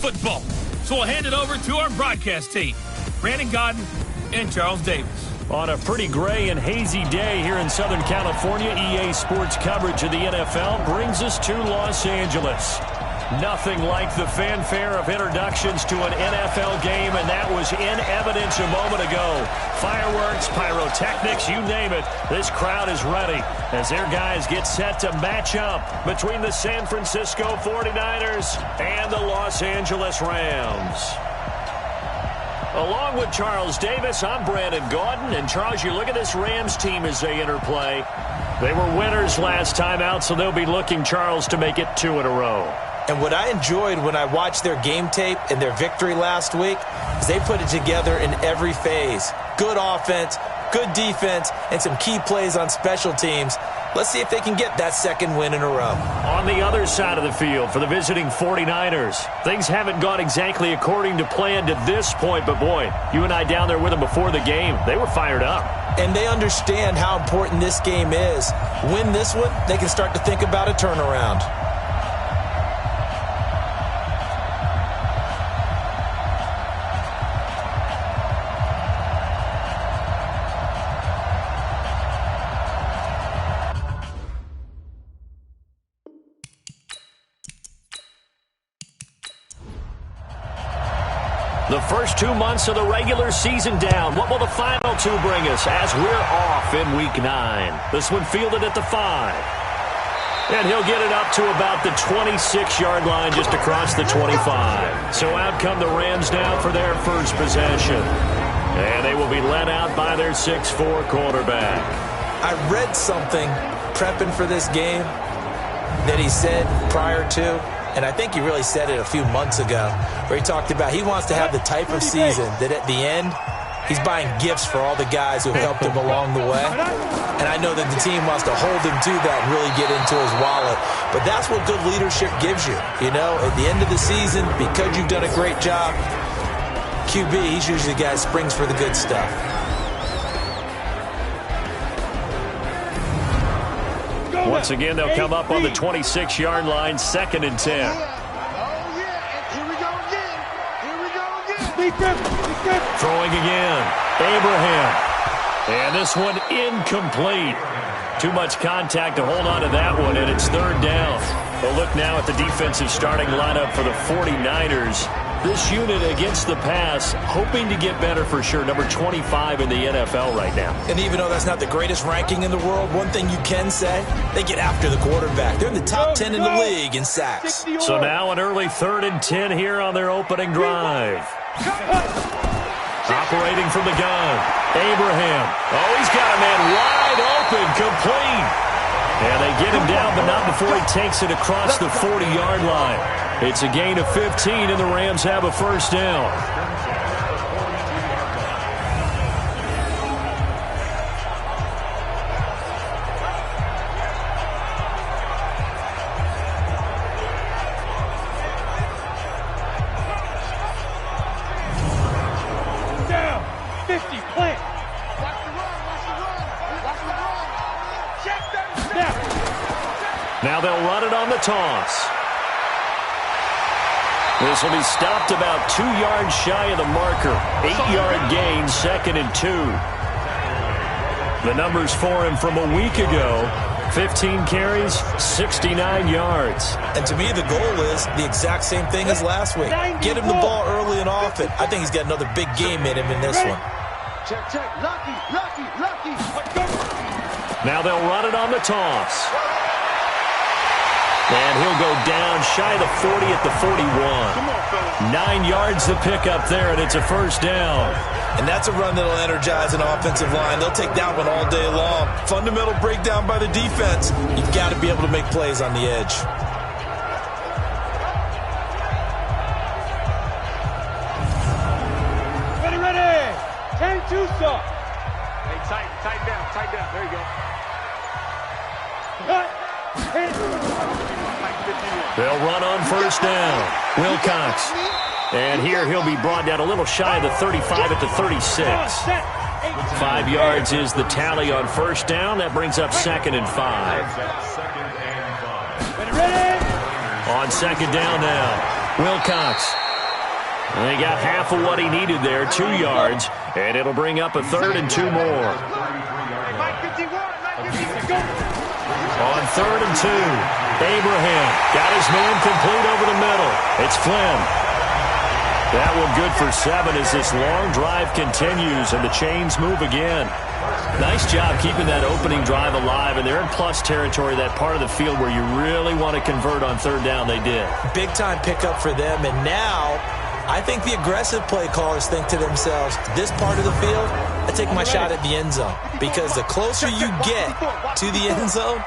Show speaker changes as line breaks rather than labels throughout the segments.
football. So we'll hand it over to our broadcast team, Brandon Godden and Charles Davis.
On a pretty gray and hazy day here in Southern California, EA Sports coverage of the NFL brings us to Los Angeles. Nothing like the fanfare of introductions to an NFL game, and that was in evidence a moment ago. Fireworks, pyrotechnics, you name it. This crowd is ready as their guys get set to match up between the San Francisco 49ers and the Los Angeles Rams. Along with Charles Davis, I'm Brandon Gaudin. And Charles, you look at this Rams team as they interplay. They were winners last time out, so they'll be looking, Charles, to make it 2 in a row.
And what I enjoyed when I watched their game tape and their victory last week is they put it together in every phase. Good offense, good defense, and some key plays on special teams. Let's see if they can get that second win in a row.
On the other side of the field for the visiting 49ers, things haven't gone exactly according to plan to this point, but boy, you and I down there with them before the game, they were fired up.
And they understand how important this game is. Win this one, they can start to think about a turnaround.
The first 2 months of the regular season down. What will the final 2 bring us as we're off in Week 9? This one fielded at the 5. And he'll get it up to about the 26-yard line just across the 25. So out come the Rams now for their first possession. And they will be led out by their 6'4 quarterback.
I read something prepping for this game that he said prior to, and I think he really said it a few months ago, where he talked about he wants to have the type of season that at the end, he's buying gifts for all the guys who have helped him along the way. And I know that the team wants to hold him to that and really get into his wallet. But that's what good leadership gives you. You know, at the end of the season, because you've done a great job, QB, he's usually the guy that springs for the good stuff.
Once again, they'll come up on the 26-yard line, 2nd and 10. Throwing again. Abraham. And this one incomplete. Too much contact to hold on to that one, and it's 3rd down. A look now at the defensive starting lineup for the 49ers. This unit against the pass, hoping to get better for sure. Number 25 in the NFL right now.
And even though that's not the greatest ranking in the world, one thing you can say, they get after the quarterback. They're in the top 10 in the league in sacks.
So now an early 3rd and 10 here on their opening drive. Operating from the gun, Abraham. Oh, he's got a man wide open, complete. And they get him down, but not before he takes it across the 40-yard line. It's a gain of 15, and the Rams have a first down.
Down, 50, plant.
Now they'll run it on the toss. This will be stopped about 2 yards shy of the marker. 8-yard gain, 2nd and 2. The numbers for him from a week ago, 15 carries, 69 yards.
And to me, the goal is the exact same thing as last week. Get him the ball early and often. I think he's got another big game in him in this one.
Check, check. Lucky.
Now they'll run it on the toss. And he'll go down shy of the 40 at the 41. 9 yards to pick up there, and it's a first down.
And that's a run that'll energize an offensive line. They'll take that one all day long. Fundamental breakdown by the defense. You've got to be able to make plays on the edge.
Ready. 10-2 stop. Hey, tighten down. There you go.
They'll run on first down. Wilcox. And here he'll be brought down a little shy of the 35 at the 36. 5 yards is the tally on first down. That brings up 2nd and 5. On 2nd down now, Wilcox And he got half of what he needed there, 2 yards, and it'll bring up a 3rd and 2 more. On 3rd and 2, Abraham got his man complete over the middle. It's Flynn. That one good for 7 as this long drive continues and the chains move again. Nice job keeping that opening drive alive, and they're in plus territory, that part of the field where you really want to convert on 3rd down. They did. Big-time pickup for them, and now I think the aggressive play callers think to themselves, this part of the field, I take my shot at the end zone, because the closer you get to the end zone,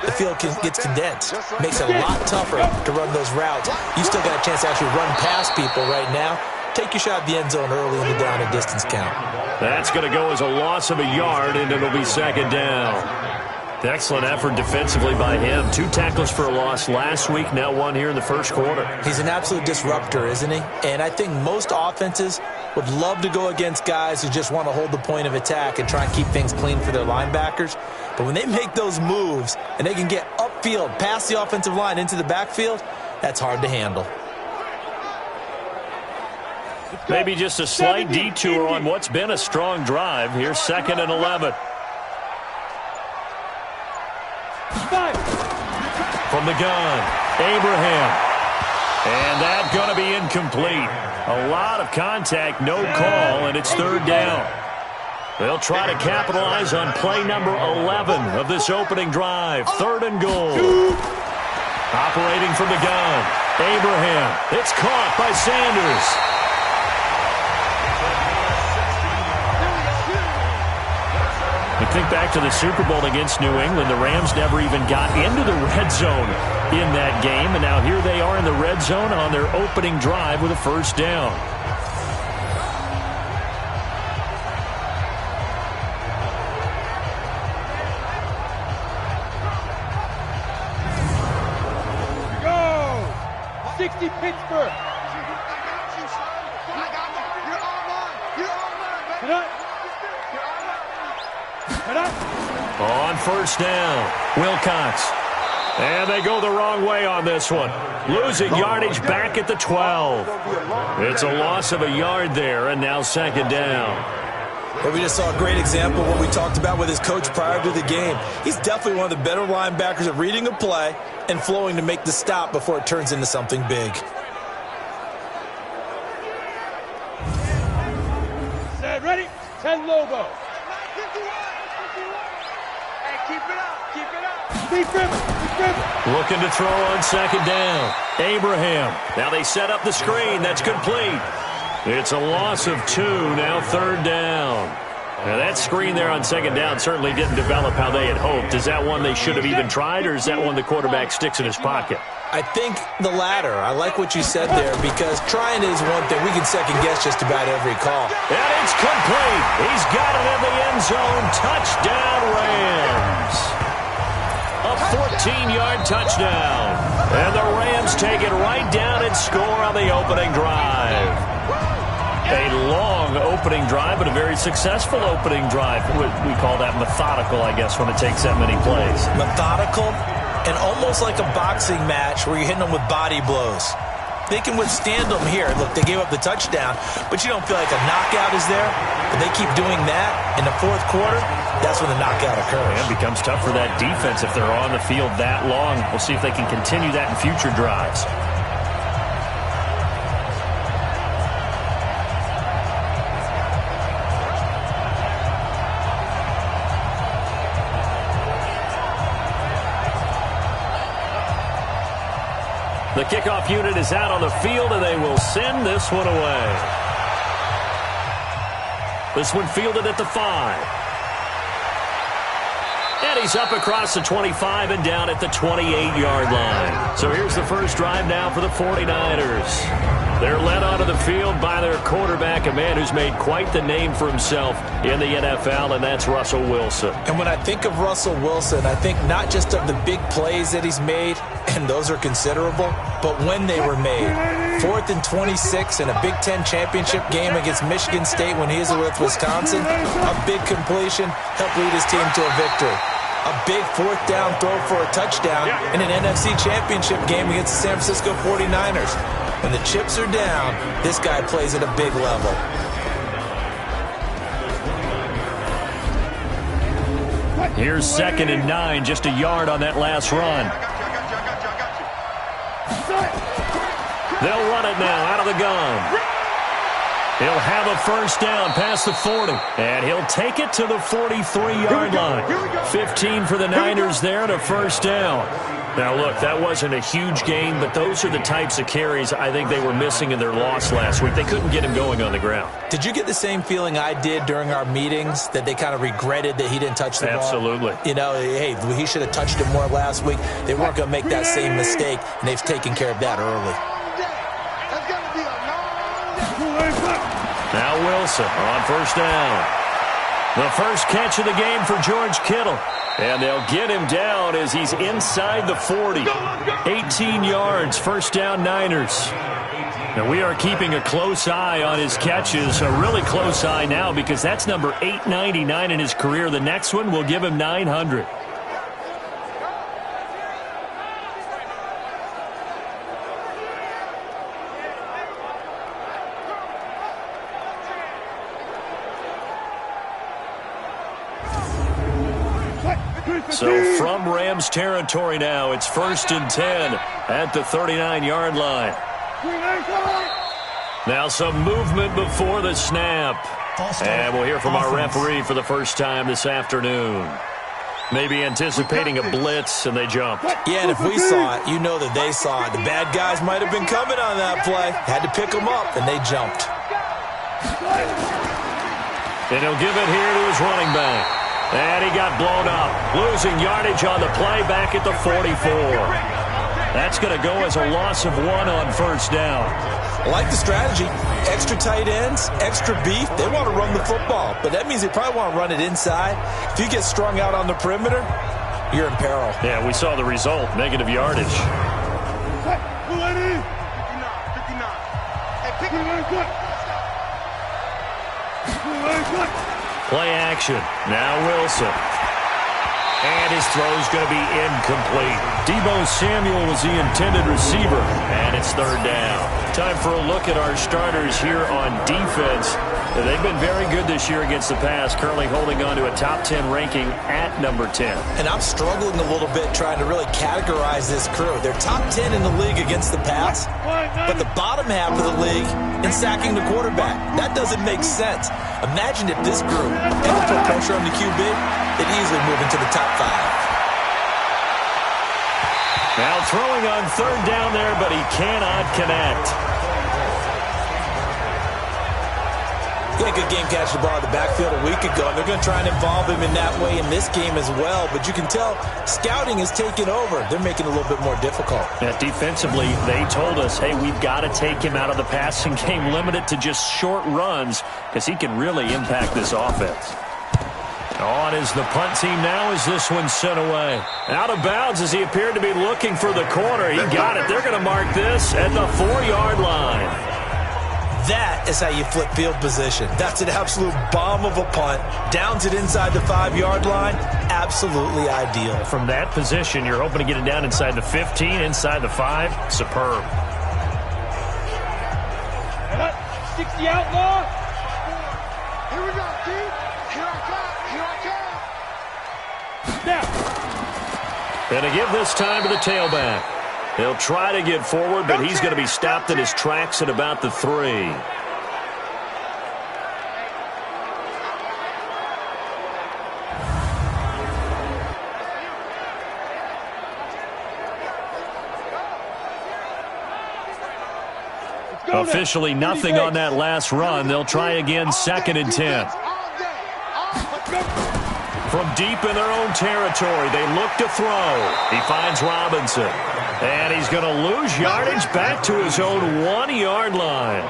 the field gets condensed. Makes it a lot tougher to run those routes. You still got a chance to actually run past people right now. Take your shot at the end zone early in the down and distance count. That's going to go as a loss of a yard, and it'll be 2nd down. Excellent effort defensively by him. 2 tackles for a loss last week, now 1 here in the first quarter. He's an absolute disruptor, isn't he? And I think most offenses would love to go against guys who just want to hold the point of attack and try and keep things clean for their linebackers. But when they make those moves and they can get upfield, past the offensive line into the backfield, that's hard to handle. Maybe just a slight detour on what's been a strong drive. Here's 2nd and 11. From the gun, Abraham. And that's going to be incomplete. A lot of contact, no call, and it's 3rd down. They'll try to capitalize on play number 11 of this opening drive. 3rd and goal. Operating from the gun, Abraham. It's caught by Sanders. You think back to the Super Bowl against New England. The Rams never even got into the red zone in that game, and now here they are in the red zone on their opening drive with a 1st down.
Go! 60 Pittsburgh.
On 1st down, Wilcox. And they go the wrong way on this one. Losing yardage back at the 12. It's a loss of a yard there, and now 2nd down. Well, we just saw a great example of what we talked about with his coach prior to the game. He's definitely one of the better linebackers at reading a play and flowing to make the stop before it turns into something big.
Set, ready? 10 Lobo.
Looking to throw on 2nd down. Abraham. Now they set up the screen. That's complete. It's a loss of 2. Now 3rd down. Now that screen there on 2nd down certainly didn't develop how they had hoped. Is that one they should have even tried, or is that one the quarterback sticks in his pocket? I think the latter. I like what you said there, because trying is one thing. We can second-guess just about every call. And it's complete. He's got it in the end zone. Touchdown, Rams. A 14-yard touchdown. And the Rams take it right down and score on the opening drive. A long opening drive, but a very successful opening drive. We call that methodical, I guess, when it takes that many plays. Methodical and almost like a boxing match where you're hitting them with body blows. They can withstand them here. Look, they gave up the touchdown, but you don't feel like a knockout is there. But they keep doing that in the 4th quarter, that's when the knockout occurs. It becomes tough for that defense if they're on the field that long. We'll see if they can continue that in future drives. The kickoff unit is out on the field, and they will send this one away. This one fielded at the 5. And he's up across the 25 and down at the 28-yard line. So here's the first drive now for the 49ers. They're led onto the field by their quarterback, a man who's made quite the name for himself in the NFL, and that's Russell Wilson. And when I think of Russell Wilson, I think not just of the big plays that he's made, and those are considerable, but when they were made. 4th and 26 in a Big Ten championship game against Michigan State when he was with Wisconsin. A big completion helped lead his team to a victory. A big 4th down throw for a touchdown in an NFC championship game against the San Francisco 49ers.
When the chips are down, this guy plays at a big level.
Here's 2nd and 9, just a yard on that last run. They'll run it now out of the gun. He'll have a first down past the 40, and he'll take it to the 43-yard line. 15 for the Niners there and a first down. Now, look, that wasn't a huge gain, but those are the types of carries I think they were missing in their loss last week. They couldn't get him going on the ground.
Did you get the same feeling I did during our meetings, that they kind of regretted that he didn't touch the ball?
Absolutely.
You know, hey, he should have touched it more last week. They weren't going to make that same mistake, and they've taken care of that early.
Now Wilson on first down. The first catch of the game for George Kittle. And they'll get him down as he's inside the 40. 18 yards, first down Niners. Now we are keeping a close eye on his catches, a really close eye now because that's number 899 in his career. The next one will give him 900. So from Rams territory now, it's 1st and 10 at the 39-yard line. Now some movement before the snap. And we'll hear from our referee for the first time this afternoon. Maybe anticipating a blitz, and they jumped.
Yeah, and if we saw it, you know that they saw it. The bad guys might have been coming on that play. Had to pick them up, and they jumped.
And he'll give it here to his running back. And he got blown up, losing yardage on the play back at the 44. That's going to go as a loss of 1 on first down.
I like the strategy. Extra tight ends, extra beef. They want to run the football, but that means they probably want to run it inside. If you get strung out on the perimeter, you're in peril.
Yeah, we saw the result, negative yardage. Play action. Now Wilson. And his throw's going to be incomplete. Deebo Samuel was the intended receiver, and it's 3rd down. Time for a look at our starters here on defense. They've been very good this year against the pass, currently holding on to a top 10 ranking at number 10.
And I'm struggling a little bit trying to really categorize this crew. They're top 10 in the league against the pass, but the bottom half of the league in sacking the quarterback. That doesn't make sense. Imagine if this group ever put pressure on the QB, they'd easily move into the top 5.
Now throwing on 3rd down there, but he cannot connect.
He had a good game catching the ball in the backfield a week ago, and they're going to try and involve him in that way in this game as well. But you can tell scouting is taking over. They're making it a little bit more difficult.
Yeah, defensively, they told us, hey, we've got to take him out of the passing game, limited to just short runs, because he can really impact this offense. On is the punt team now as this one's sent away. Out of bounds as he appeared to be looking for the corner. He got it. They're going to mark this at the 4-yard line.
That is how you flip field position. That's an absolute bomb of a punt. Downs it inside the 5-yard line. Absolutely ideal.
From that position, you're hoping to get it down inside the 15, inside the 5. Superb.
60 outlaw. Here we go, team. Here I come. Here I come. Now.
And to give this time to the tailback. He'll try to get forward, but he's going to be stopped in his tracks at about the 3. Officially nothing on that last run. They'll try again, 2nd and 10. From deep in their own territory, they look to throw. He finds Robinson. And he's going to lose yardage back to his own 1-yard line.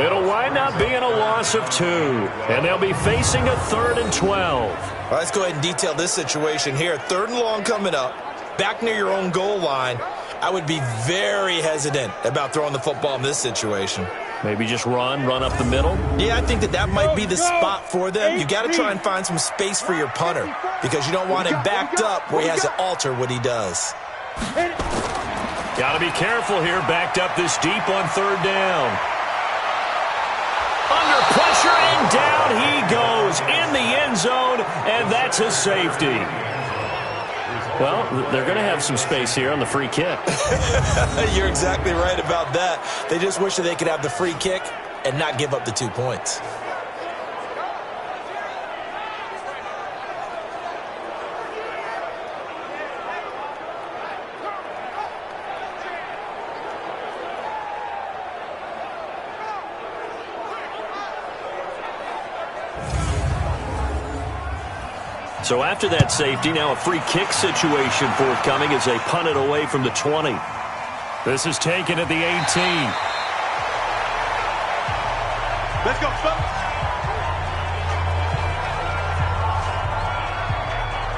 It'll wind up being a loss of 2. And they'll be facing a 3rd and 12.
Well, let's go ahead and detail this situation here. 3rd and long coming up. Back near your own goal line. I would be very hesitant about throwing the football in this situation.
Maybe just run up the middle?
Yeah, I think that might be the spot for them. You got to try and find some space for your punter because you don't want him backed up where he has to alter what he does.
Got to be careful here, backed up this deep on third down. Under pressure, and down he goes in the end zone, and that's a safety. Well, they're going to have some space here on the free kick.
You're exactly right about that. They just wish that they could have the free kick and not give up the 2 points.
So after that safety, now a free kick situation forthcoming as they punt it away from the 20. This is taken at the 18.
Let's go, fellas.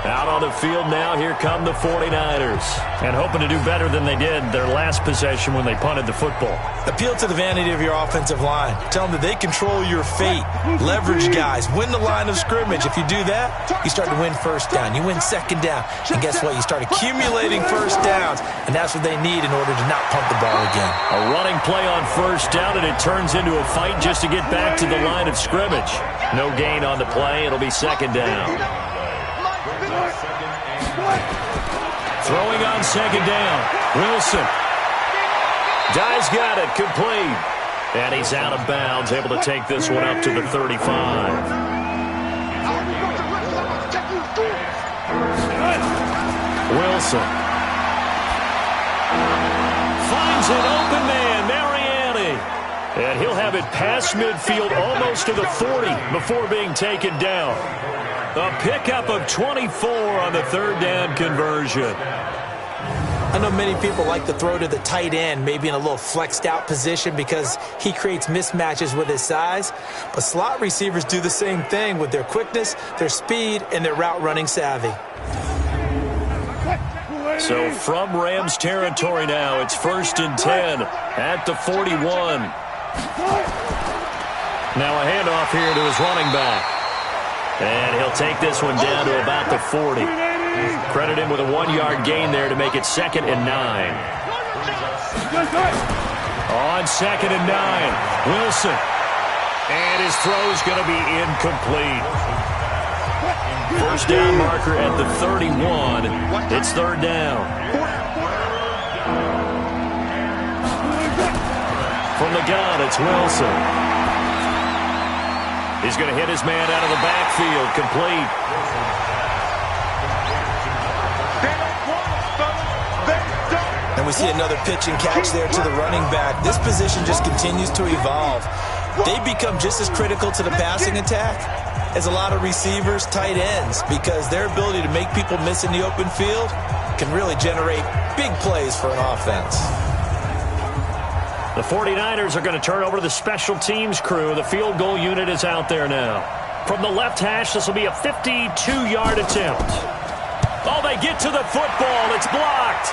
Out on the field now, here come the 49ers. And hoping to do better than they did their last possession when they punted the football.
Appeal to the vanity of your offensive line. Tell them that they control your fate. Leverage guys. Win the line of scrimmage. If you do that, you start to win first down. You win second down. And guess what? You start accumulating first downs. And that's what they need in order to not punt the ball again.
A running play on first down, and it turns into a fight just to get back to the line of scrimmage. No gain on the play. It'll be second down. Throwing on second down. Wilson. Dive's got it. Complete. And he's out of bounds. Able to take this one up to the 35. Wilson. Finds an open man. Mariani. And he'll have it past midfield almost to the 40 before being taken down. A pickup of 24 on the third down conversion.
I know many people like to throw to the tight end, maybe in a little flexed out position because he creates mismatches with his size. But slot receivers do the same thing with their quickness, their speed, and their route running savvy.
So from Rams territory now, it's 1st and 10 at the 41. Now a handoff here to his running back. And he'll take this one down to about the 40. Credit him with a 1-yard gain there to make it 2nd and 9. On 2nd and 9, Wilson. And his throw's going to be incomplete. First down marker at the 31. It's third down. From the gun, it's Wilson. He's going to hit his man out of the backfield. Complete.
And we see another pitch and catch there to the running back. This position just continues to evolve. They become just as critical to the passing attack as a lot of receivers, tight ends, because their ability to make people miss in the open field can really generate big plays for an offense.
The 49ers are going to turn over to the special teams crew. The field goal unit is out there now. From the left hash, this will be a 52-yard attempt. Oh, they get to the football. It's blocked.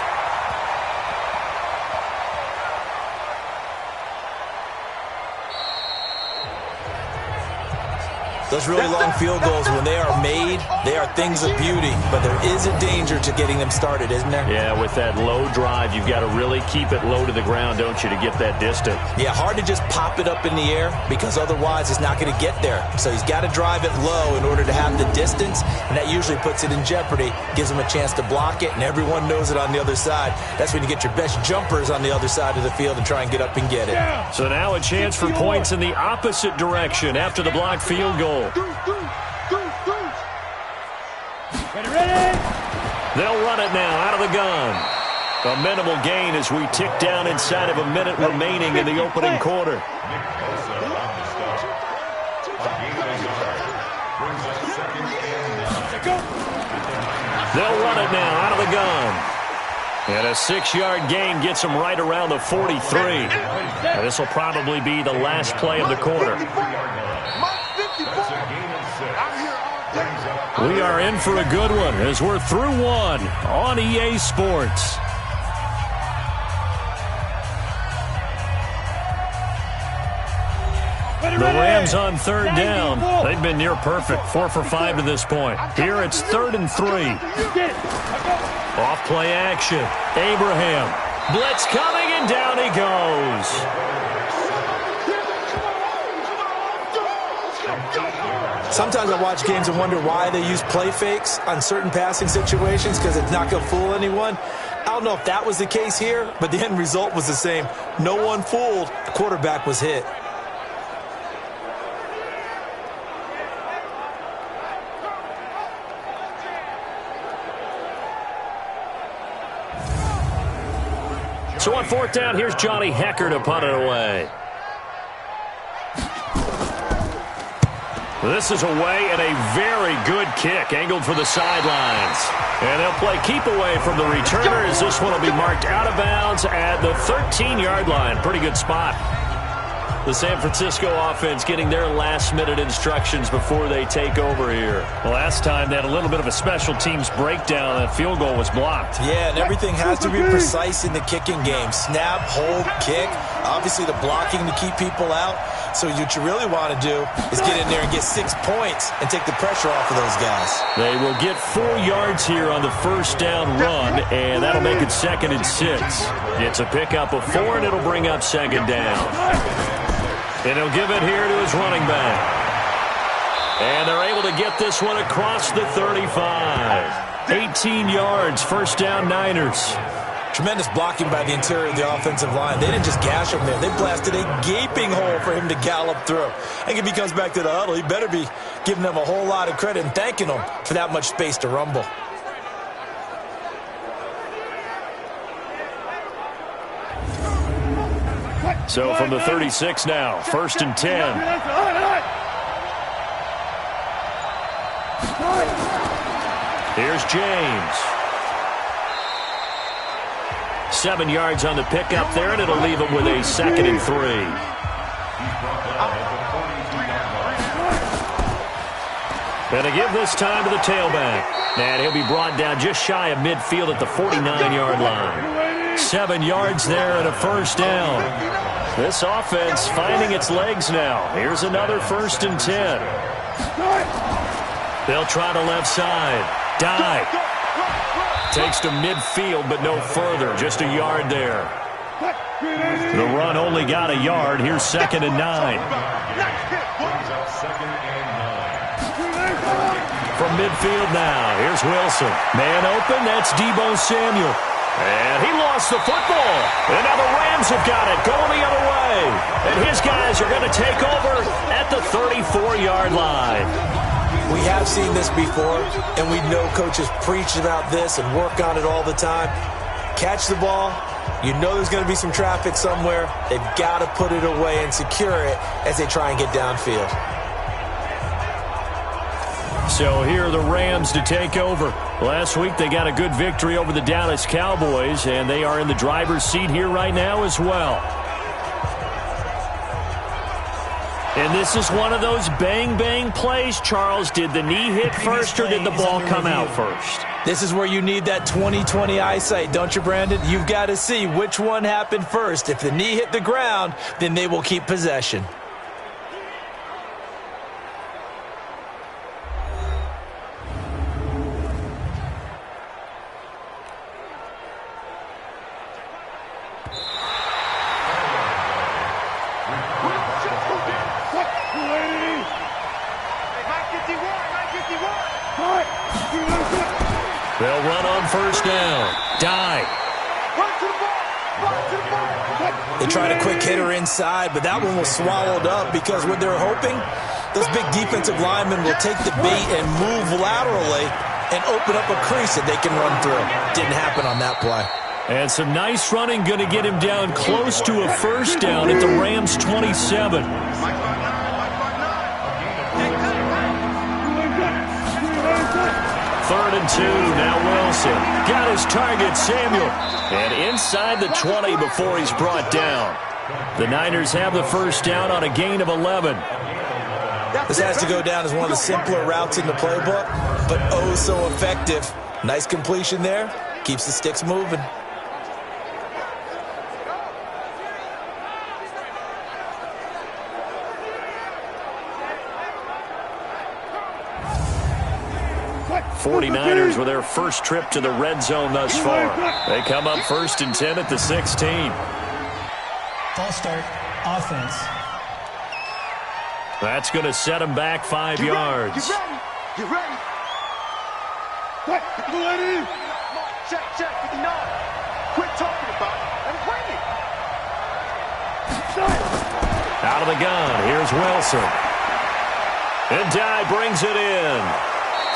Those really long field goals, when they are made, they are things of beauty. But there is a danger to getting them started, isn't there?
Yeah, with that low drive, you've got to really keep it low to the ground, don't you, to get that distance.
Yeah, hard to just pop it up in the air because otherwise it's not going to get there. So he's got to drive it low in order to have the distance, and that usually puts it in jeopardy, gives him a chance to block it, and everyone knows it on the other side. That's when you get your best jumpers on the other side of the field and try and get up and get it.
So now a chance for points in the opposite direction after the blocked field goal.
Ready.
They'll run it now out of the gun. A minimal gain as we tick down inside of a minute remaining in the opening quarter. They'll run it now out of the gun. And a 6-yard gain gets them right around the 43. And this will probably be the last play of the quarter. We are in for a good one as we're through one on EA Sports. The Rams on third down. They've been near perfect, 4 for 5 to this point. Here it's 3rd and 3. Off play action. Abraham Blitz coming, and down he goes.
Sometimes I watch games and wonder why they use play fakes on certain passing situations because it's not going to fool anyone. I don't know if that was the case here, but the end result was the same. No one fooled. The quarterback was hit.
So on fourth down, here's Johnny Hecker to punt it away. This is away and a very good kick angled for the sidelines. And they'll play keep away from the returner as this one will be marked out of bounds at the 13-yard line. Pretty good spot. The San Francisco offense getting their last-minute instructions before they take over here.
Well, last time they had a little bit of a special teams breakdown. That field goal was blocked.
Yeah, and everything has to be precise in the kicking game. Snap, hold, kick. Obviously, the blocking to keep people out. So what you really want to do is get in there and get 6 points and take the pressure off of those guys. They will get 4 yards here on the first down run, and that'll make it 2nd and 6. It's a pickup of 4, and it'll bring up 2nd down. And he'll give it here to his running back. And they're able to get this one across the 35. 18 yards, first down Niners. Tremendous blocking by the interior of the offensive line. They didn't just gash him there. They blasted a gaping hole for him to gallop through. I think if he comes back to the huddle, he better be giving them a whole lot of credit and thanking them for that much space to rumble.
So from the 36 now, 1st and 10. Here's James. 7 yards on the pickup there, and it'll leave him with a 2nd and 3. And to give this time to the tailback. And he'll be brought down just shy of midfield at the 49-yard line. 7 yards there and a first down. This offense finding its legs now. Here's another 1st and 10. They'll try to left side. Dive. Takes to midfield, but no further. Just a yard there. The run only got a yard. Here's 2nd and 9. From midfield now, here's Wilson. Man open, that's Deebo Samuel. And he lost the football. And now the Rams have got it, going the other way. And his guys are going to take over at the 34-yard line.
We have seen this before, and we know coaches preach about this and work on it all the time. Catch the ball. You know there's going to be some traffic somewhere. They've got to put it away and secure it as they try and get downfield.
So here are the Rams to take over. Last week they got a good victory over the Dallas Cowboys, and they are in the driver's seat here right now as well. And this is one of those bang-bang plays, Charles. Did the knee hit first or did the ball come out first?
This is where you need that 20/20 eyesight, don't you, Brandon? You've got to see which one happened first. If the knee hit the ground, then they will keep possession.
They'll run on first down. Dive.
They tried a quick hitter inside, but that one was swallowed up because what they're hoping, those big defensive linemen will take the bait and move laterally and open up a crease that they can run through. Didn't happen on that play.
And some nice running, going to get him down close to a first down at the Rams' 27. 3rd and 2, now Wilson. Got his target, Samuel. And inside the 20 before he's brought down. The Niners have the first down on a gain of 11.
This has to go down as one of the simpler routes in the playbook, but oh so effective. Nice completion there. Keeps the sticks moving.
49ers with their first trip to the red zone thus far. They come up 1st and 10 at the 16.
False start, offense.
That's going to set him back 5 yards.
Get ready. Get ready. What? Ready? Check, check, 59. Quit talking about it and bring it.
Out of the gun, here's Wilson. And Dye brings it in.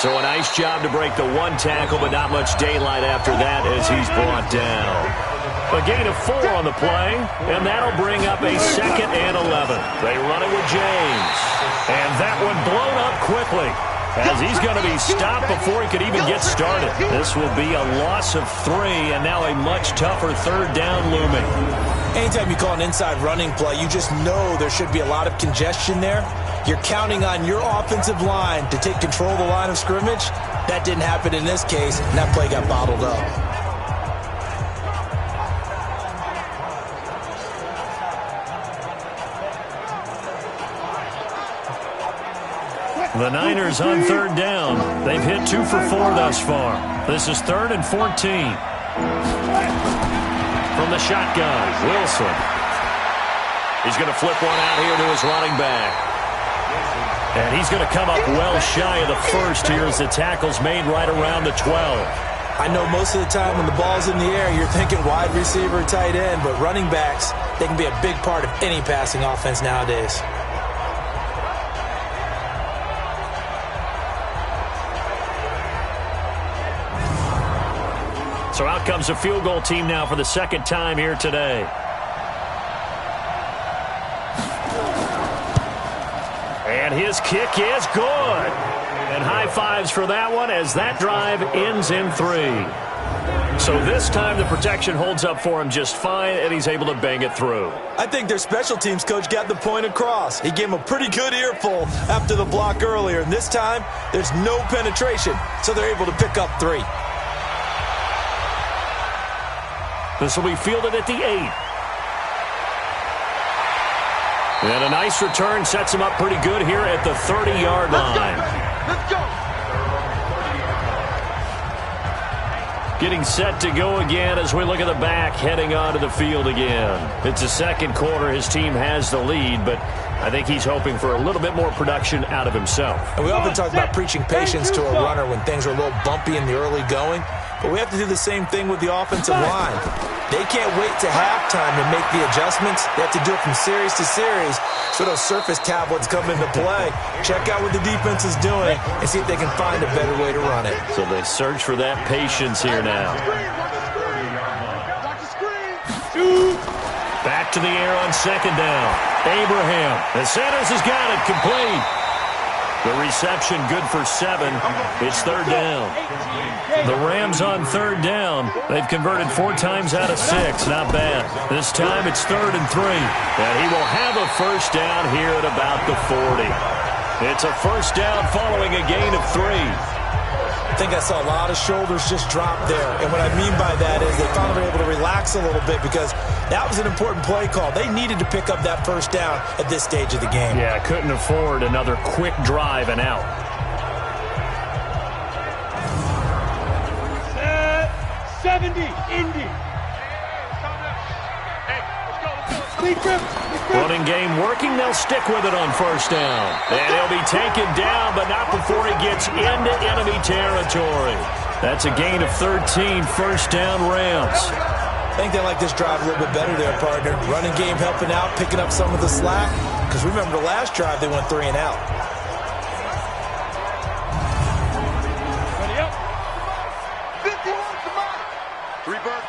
So a nice job to break the one tackle, but not much daylight after that as he's brought down. A gain of 4 on the play, and that'll bring up a 2nd and 11. They run it with James. And that one blown up quickly, as he's going to be stopped before he could even get started. This will be a loss of 3, and now a much tougher 3rd down looming.
Anytime you call an inside running play, you just know there should be a lot of congestion there. You're counting on your offensive line to take control of the line of scrimmage. That didn't happen in this case, and that play got bottled up.
The Niners on 3rd down. They've hit 2 for 4 thus far. This is 3rd and 14. From the shotgun, Wilson. He's going to flip one out here to his running back. And he's going to come up well shy of the 1st here as the tackle's made right around the 12.
I know most of the time when the ball's in the air, you're thinking wide receiver, tight end, but running backs, they can be a big part of any passing offense nowadays.
So out comes a field goal team now for the 2nd time here today. And his kick is good. And high fives for that one as that drive ends in 3. So this time the protection holds up for him just fine, and he's able to bang it through.
I think their special teams coach got the point across. He gave him a pretty good earful after the block earlier. And this time, there's no penetration, so they're able to pick up 3.
This will be fielded at the 8. And a nice return sets him up pretty good here at the 30-yard line.
Let's go.
Getting set to go again as we look at the back heading onto the field again. It's the 2nd quarter. His team has the lead, but I think he's hoping for a little bit more production out of himself.
And we often talk about preaching patience to a runner when things are a little bumpy in the early going, but we have to do the same thing with the offensive line. They can't wait to halftime to make the adjustments. They have to do it from series to series so those surface tablets come into play. Check out what the defense is doing and see if they can find a better way to run it.
So they search for that patience here now. Back to the air on 2nd down. Abraham. And Sanders has got it complete. The reception good for 7. It's 3rd down. The Rams on 3rd down. They've converted 4 times out of 6. Not bad. This time it's 3rd and 3. And he will have a 1st down here at about the 40. It's a 1st down following a gain of 3.
I think I saw a lot of shoulders just drop there. And what I mean by that is they finally were able to relax a little bit because that was an important play call. They needed to pick up that 1st down at this stage of the game.
Yeah, couldn't afford another quick drive and out.
70, Indy.
Running game working. They'll stick with it on 1st down. And he'll be taken down, but not before he gets into enemy territory. That's a gain of 13, 1st down Rams.
I think they like this drive a little bit better there, partner. Running game helping out, picking up some of the slack. Because remember, the last drive they went 3 and out.
Ready up. 51, come on. Rebirth.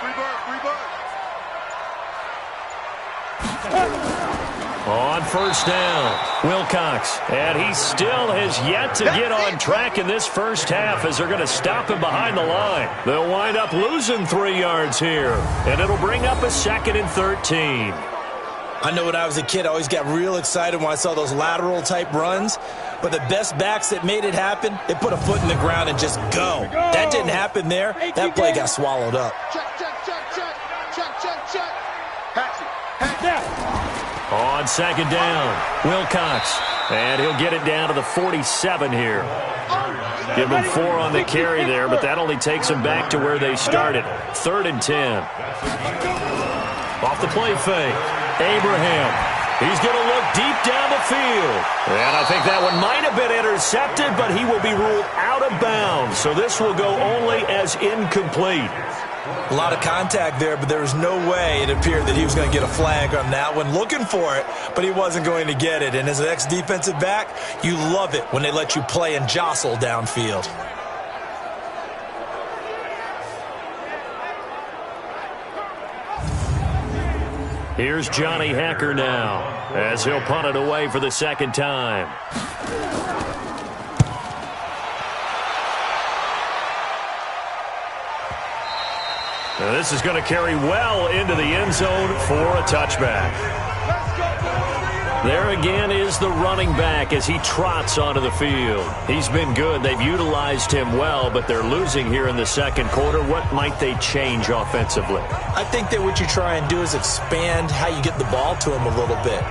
On 1st down, Wilcox. And he still has yet to get on track in this 1st half as they're going to stop him behind the line. They'll wind up losing 3 yards here. And it'll bring up a 2nd and 13.
I know when I was a kid, I always got real excited when I saw those lateral-type runs. But the best backs that made it happen, they put a foot in the ground and just go. That didn't happen there. That play got swallowed up.
Check. Pass it.
On 2nd down, Wilcox. And he'll get it down to the 47 here. Give them 4 on the carry there, but that only takes them back to where they started. 3rd and 10. Off the play fake. Abraham. He's going to look deep down the field. And I think that one might have been intercepted, but he will be ruled out of bounds. So this will go only as incomplete.
A lot of contact there, but there was no way it appeared that he was going to get a flag on that one. Looking for it, but he wasn't going to get it. And as an ex-defensive back, you love it when they let you play and jostle downfield.
Here's Johnny Hacker now as he'll punt it away for the 2nd time. Now this is going to carry well into the end zone for a touchback. There again is the running back as he trots onto the field. He's been good. They've utilized him well, but they're losing here in the 2nd quarter. What might they change offensively?
I think that what you try and do is expand how you get the ball to him a little bit.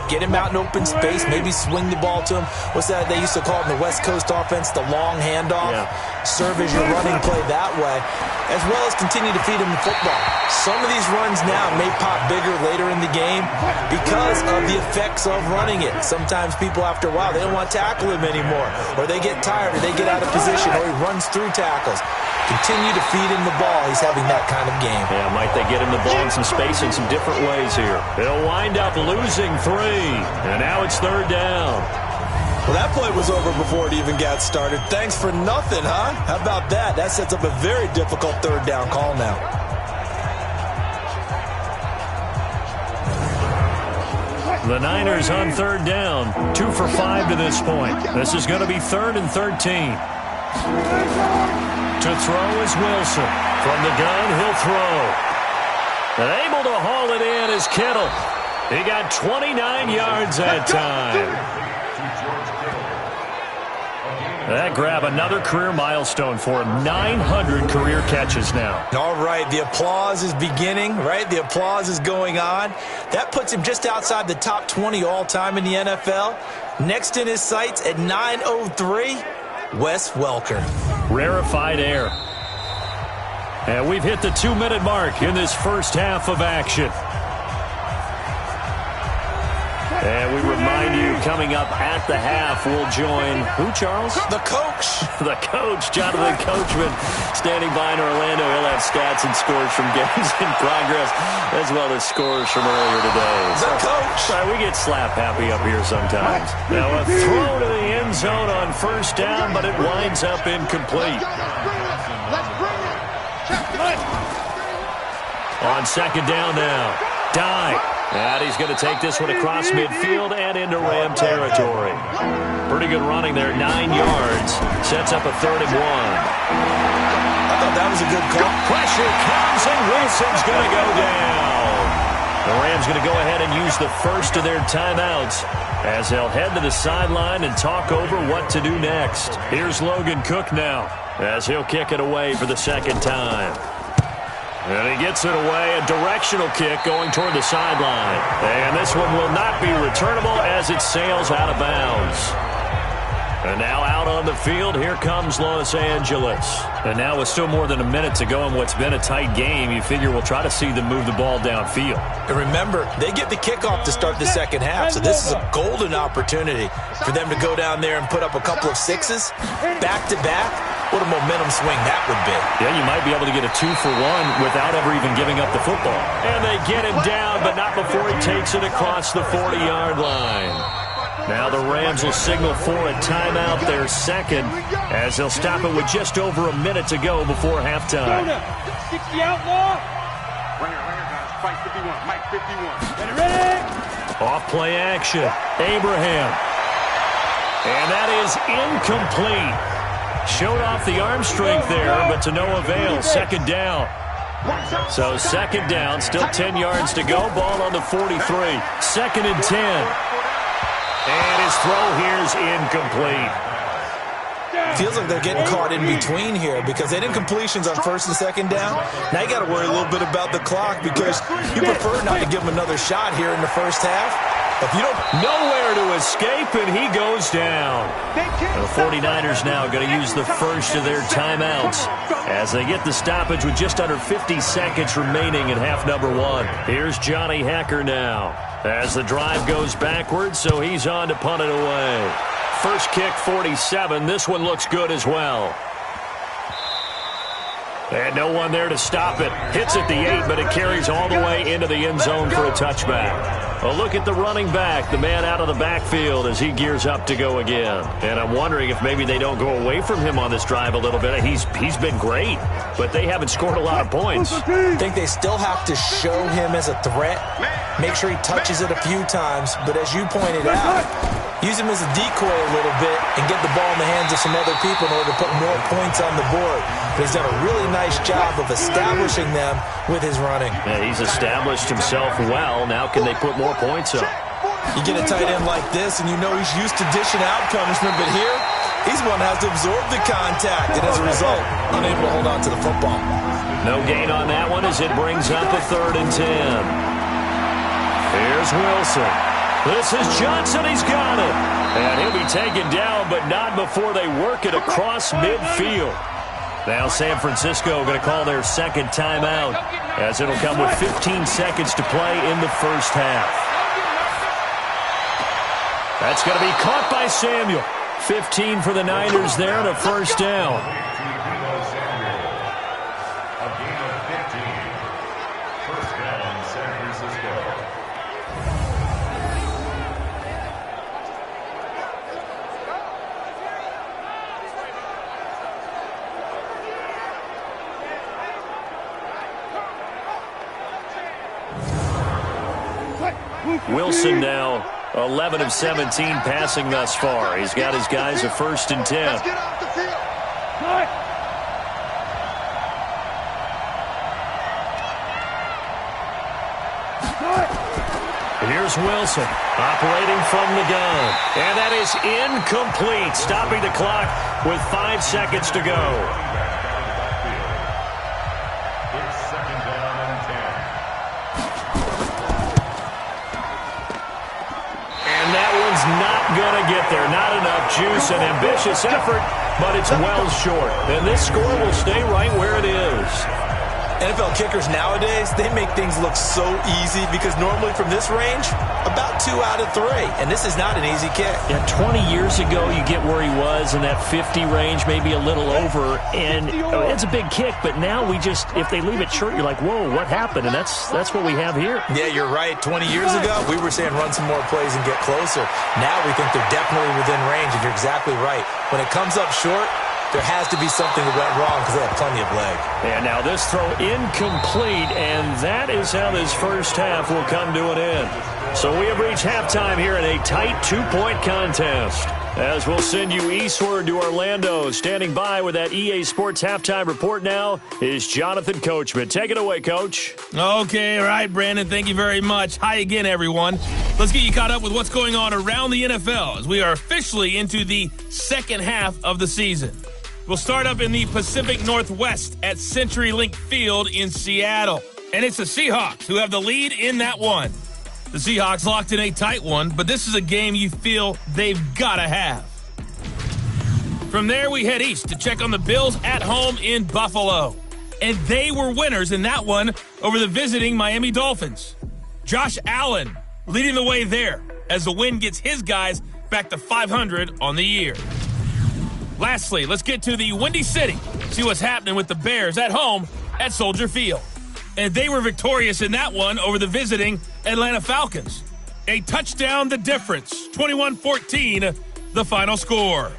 Get him out in open space, maybe swing the ball to him. What's that they used to call it in the West Coast offense, the long handoff? Yeah. Serve as your running play that way, as well as continue to feed him the football. Some of these runs now may pop bigger later in the game because of the effects of running it. Sometimes people, after a while, they don't want to tackle him anymore, or they get tired, or they get out of position, or he runs through tackles. Continue to feed him the ball. He's having that kind of game.
Yeah, might they get him the ball in some space in some different ways here. They'll wind up losing 3, and now it's 3rd down.
Well, that play was over before it even got started. Thanks for nothing, huh? How about that? That sets up a very difficult 3rd down call now.
The Niners on 3rd down. 2 for 5 to this point. This is going to be 3rd and 13. To throw is Wilson. From the gun, he'll throw. And able to haul it in is Kittle. He got 29 yards that time. That grab another career milestone for him. 900 career catches now.
All right, the applause is beginning, right? The applause is going on. That puts him just outside the top 20 all-time in the NFL. Next in his sights at 903, Wes Welker.
Rarefied air. And we've hit the 2-minute mark in this first half of action. And we remind you, coming up at the half, we'll join who, Charles?
The coach.
The coach, Jonathan Coachman, standing by in Orlando. He'll have stats and scores from games in progress, as well as scores from earlier today.
The coach.
We get slap happy up here sometimes. Now a throw to the end zone on 1st down, but it winds up incomplete. On 2nd down now. Dive. And he's going to take this one across midfield and into Ram territory. Pretty good running there, 9 yards. Sets up a 3rd and 1.
I thought that was a good call.
Pressure comes, and Wilson's going to go down. The Rams going to go ahead and use the first of their timeouts as they'll head to the sideline and talk over what to do next. Here's Logan Cook now as he'll kick it away for the 2nd time. And he gets it away, a directional kick going toward the sideline. And this one will not be returnable as it sails out of bounds. And now out on the field, here comes Los Angeles. And now with still more than a minute to go in what's been a tight game, you figure we'll try to see them move the ball downfield.
And remember, they get the kickoff to start the 2nd half, so this is a golden opportunity for them to go down there and put up a couple of 6s back-to-back. What a momentum swing that would be.
Yeah, you might be able to get a 2-for-1 without ever even giving up the football. And they get him down, but not before he takes it across the 40-yard line. Now the Rams will signal for a timeout, their 2nd, as they'll stop it with just over a minute to go before halftime.
60 outlaw. Right here, guys. Fight 51. Mike 51. Ready?
Off play action. Abraham. And that is incomplete. Showed off the arm strength there, but to no avail. 2nd down. So 2nd down, still 10 yards to go. Ball on the 43. 2nd and 10. And his throw here is incomplete.
Feels like they're getting caught in between here because they didn't completions on 1st and 2nd down. Now you got to worry a little bit about the clock because you prefer not to give them another shot here in the 1st half. If you don't...
Nowhere to escape, and he goes down. The 49ers now going to use the first of their timeouts as they get the stoppage with just under 50 seconds remaining in half number one. Here's Johnny Hacker now as the drive goes backwards, so he's on to punt it away. First kick, 47. This one looks good as well. And no one there to stop it. Hits at the 8, but it carries all the way into the end zone for a touchback. A look at the running back, the man out of the backfield as he gears up to go again. And I'm wondering if maybe they don't go away from him on this drive a little bit. He's been great, but they haven't scored a lot of points.
I think they still have to show him as a threat, make sure he touches it a few times, but as you pointed out, use him as a decoy a little bit and get the ball in the hands of some other people in order to put more points on the board. But he's done a really nice job of establishing them with his running.
Yeah, he's established himself well. Now can they put more points up?
You get a tight end like this, and you know he's used to dishing out punishment, but here, he's one that has to absorb the contact, and as a result, unable to hold on to the football.
No gain on that one as it brings up a 3rd and 10. Here's Wilson. This is Johnson. He's got it. And he'll be taken down, but not before they work it across midfield. Now San Francisco going to call their second timeout as it'll come with 15 seconds to play in the first half. That's going to be caught by Samuel. 15 for the Niners there and a first down. Wilson now 11 of 17 passing thus far. He's got his guys a 1st and 10.
Let's get off the field.
Here's Wilson operating from the gun. And that is incomplete, stopping the clock with 5 seconds to go. Not going to get there. Not enough juice. An ambitious effort, but it's well short. And this score will stay right where it is.
NFL kickers nowadays, they make things look so easy because normally from this range, about 2 out of 3. And this is not an easy kick.
Yeah, 20 years ago, you get where he was in that 50 range, maybe a little over. And it's a big kick, but now we just, if they leave it short, you're like, whoa, what happened? And that's what we have here.
Yeah, you're right. 20 years ago, we were saying run some more plays and get closer. Now we think they're definitely within range, and you're exactly right. When it comes up short, there has to be something that went wrong because they have plenty of leg.
And now this throw incomplete, and that is how this first half will come to an end. So we have reached halftime here in a tight 2-point contest. As we'll send you eastward to Orlando. Standing by with that EA Sports halftime report now is Jonathan Coachman. Take it away, Coach.
Okay, all right, Brandon. Thank you very much. Hi again, everyone. Let's get you caught up with what's going on around the NFL as we are officially into the second half of the season. We'll start up in the Pacific Northwest at CenturyLink Field in Seattle. And it's the Seahawks who have the lead in that one. The Seahawks locked in a tight one, but this is a game you feel they've got to have. From there, we head east to check on the Bills at home in Buffalo. And they were winners in that one over the visiting Miami Dolphins. Josh Allen leading the way there as the win gets his guys back to 500 on the year. Lastly, let's get to the Windy City, see what's happening with the Bears at home at Soldier Field. And they were victorious in that one over the visiting Atlanta Falcons. A touchdown the difference, 21-14, the final score.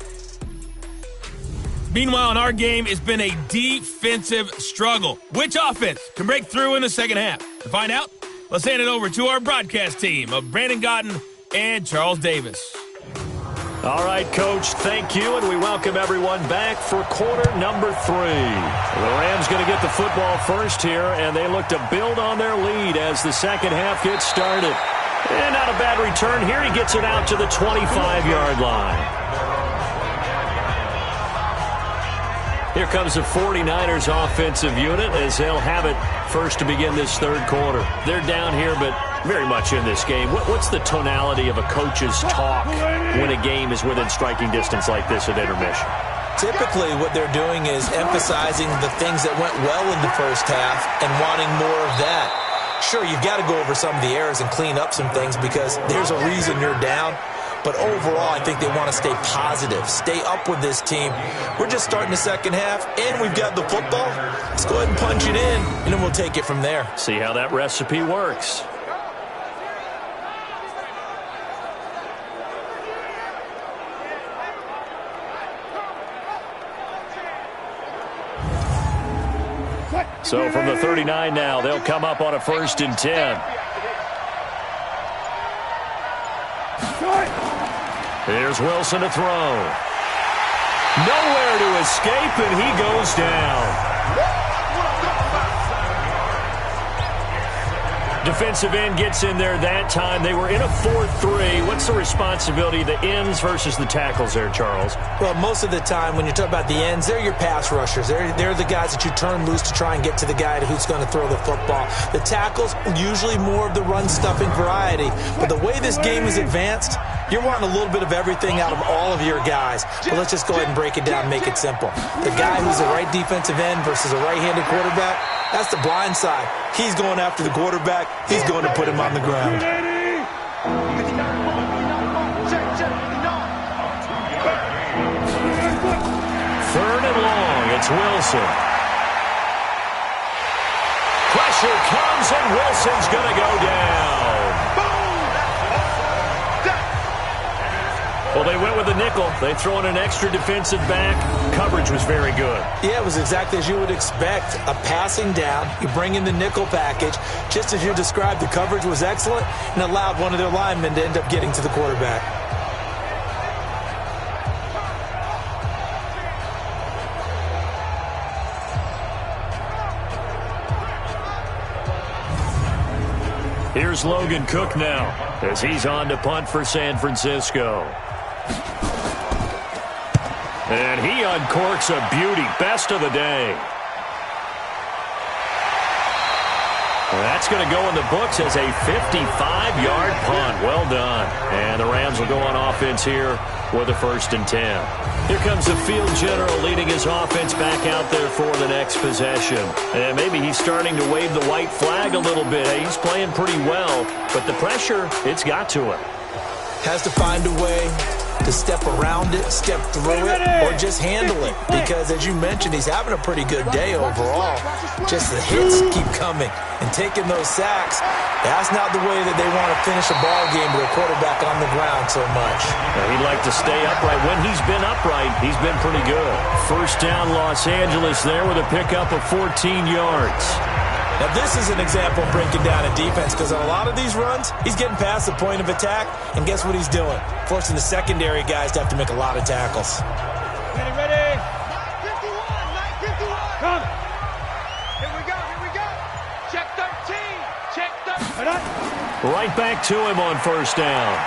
Meanwhile, in our game, it's been a defensive struggle. Which offense can break through in the second half? To find out, let's hand it over to our broadcast team of Brandon Godden and Charles Davis.
All right, Coach, thank you, and we welcome everyone back for quarter number 3. The Rams going to get the football first here, and they look to build on their lead as the second half gets started. And not a bad return here. He gets it out to the 25-yard line. Here comes the 49ers offensive unit as they'll have it first to begin this third quarter. They're down here, but very much in this game. What's the tonality of a coach's talk when a game is within striking distance like this at intermission?
Typically, what they're doing is emphasizing the things that went well in the first half and wanting more of that. Sure, you've got to go over some of the errors and clean up some things because there's a reason you're down. But overall, I think they want to stay positive, stay up with this team. We're just starting the second half, and we've got the football. Let's go ahead and punch it in, and then we'll take it from there.
See how that recipe works. So from the 39 now, they'll come up on a 1st and 10. Here's Wilson to throw. Nowhere to escape, and he goes down. Defensive end gets in there that time. They were in a 4-3. What's the responsibility of the ends versus the tackles there, Charles?
Well, most of the time when you talk about the ends, they're your pass rushers. They're the guys that you turn loose to try and get to the guy who's going to throw the football. The tackles, usually more of the run-stuffing variety. But the way this game is advanced, you're wanting a little bit of everything out of all of your guys. But let's just go ahead and break it down and make it simple. The guy who's a right defensive end versus a right-handed quarterback, that's the blind side. He's going after the quarterback. He's going to put him on the ground.
3rd and long. It's Wilson. Pressure comes, and Wilson's going to go down. Well, they went with the nickel. They throw in an extra defensive back. Coverage was very good.
Yeah, it was exactly as you would expect. A passing down. You bring in the nickel package. Just as you described, the coverage was excellent and allowed one of their linemen to end up getting to the quarterback.
Here's Logan Cook now as he's on to punt for San Francisco. And he uncorks a beauty. Best of the day. That's going to go in the books as a 55-yard punt. Well done. And the Rams will go on offense here with a 1st and 10. Here comes the field general leading his offense back out there for the next possession. And maybe he's starting to wave the white flag a little bit. He's playing pretty well, but the pressure, it's got to him.
Has to find a way to step around it, step through it, or just handle it. Because, as you mentioned, he's having a pretty good day overall. Just the hits keep coming and taking those sacks. That's not the way that they want to finish a ball game with a quarterback on the ground so much.
He'd like to stay upright. When he's been upright, he's been pretty good. 1st down, Los Angeles there with a pickup of 14 yards.
Now, this is an example of breaking down a defense because on a lot of these runs, he's getting past the point of attack, and guess what he's doing? Forcing the secondary guys to have to make a lot of tackles.
Ready? 951. Come. Here we go. Check 13.
Right back to him on 1st down.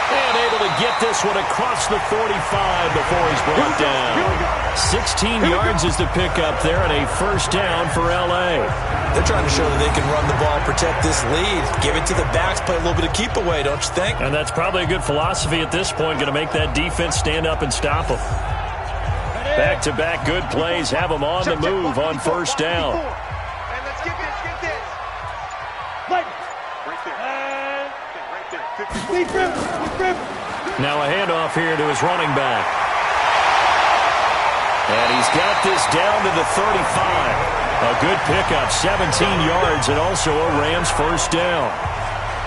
And able to get this one across the 45 before he's brought down. 16 yards is the pickup there, and a 1st down for L.A.
They're trying to show that they can run the ball, protect this lead, give it to the backs, play a little bit of keep away, don't you think?
And that's probably a good philosophy at this point, going to make that defense stand up and stop them. Back-to-back good plays have them on the move on 1st down.
And let's get this. Right there.
Now a handoff here to his running back. And he's got this down to the 35. A good pickup, 17 yards, and also a Rams 1st down.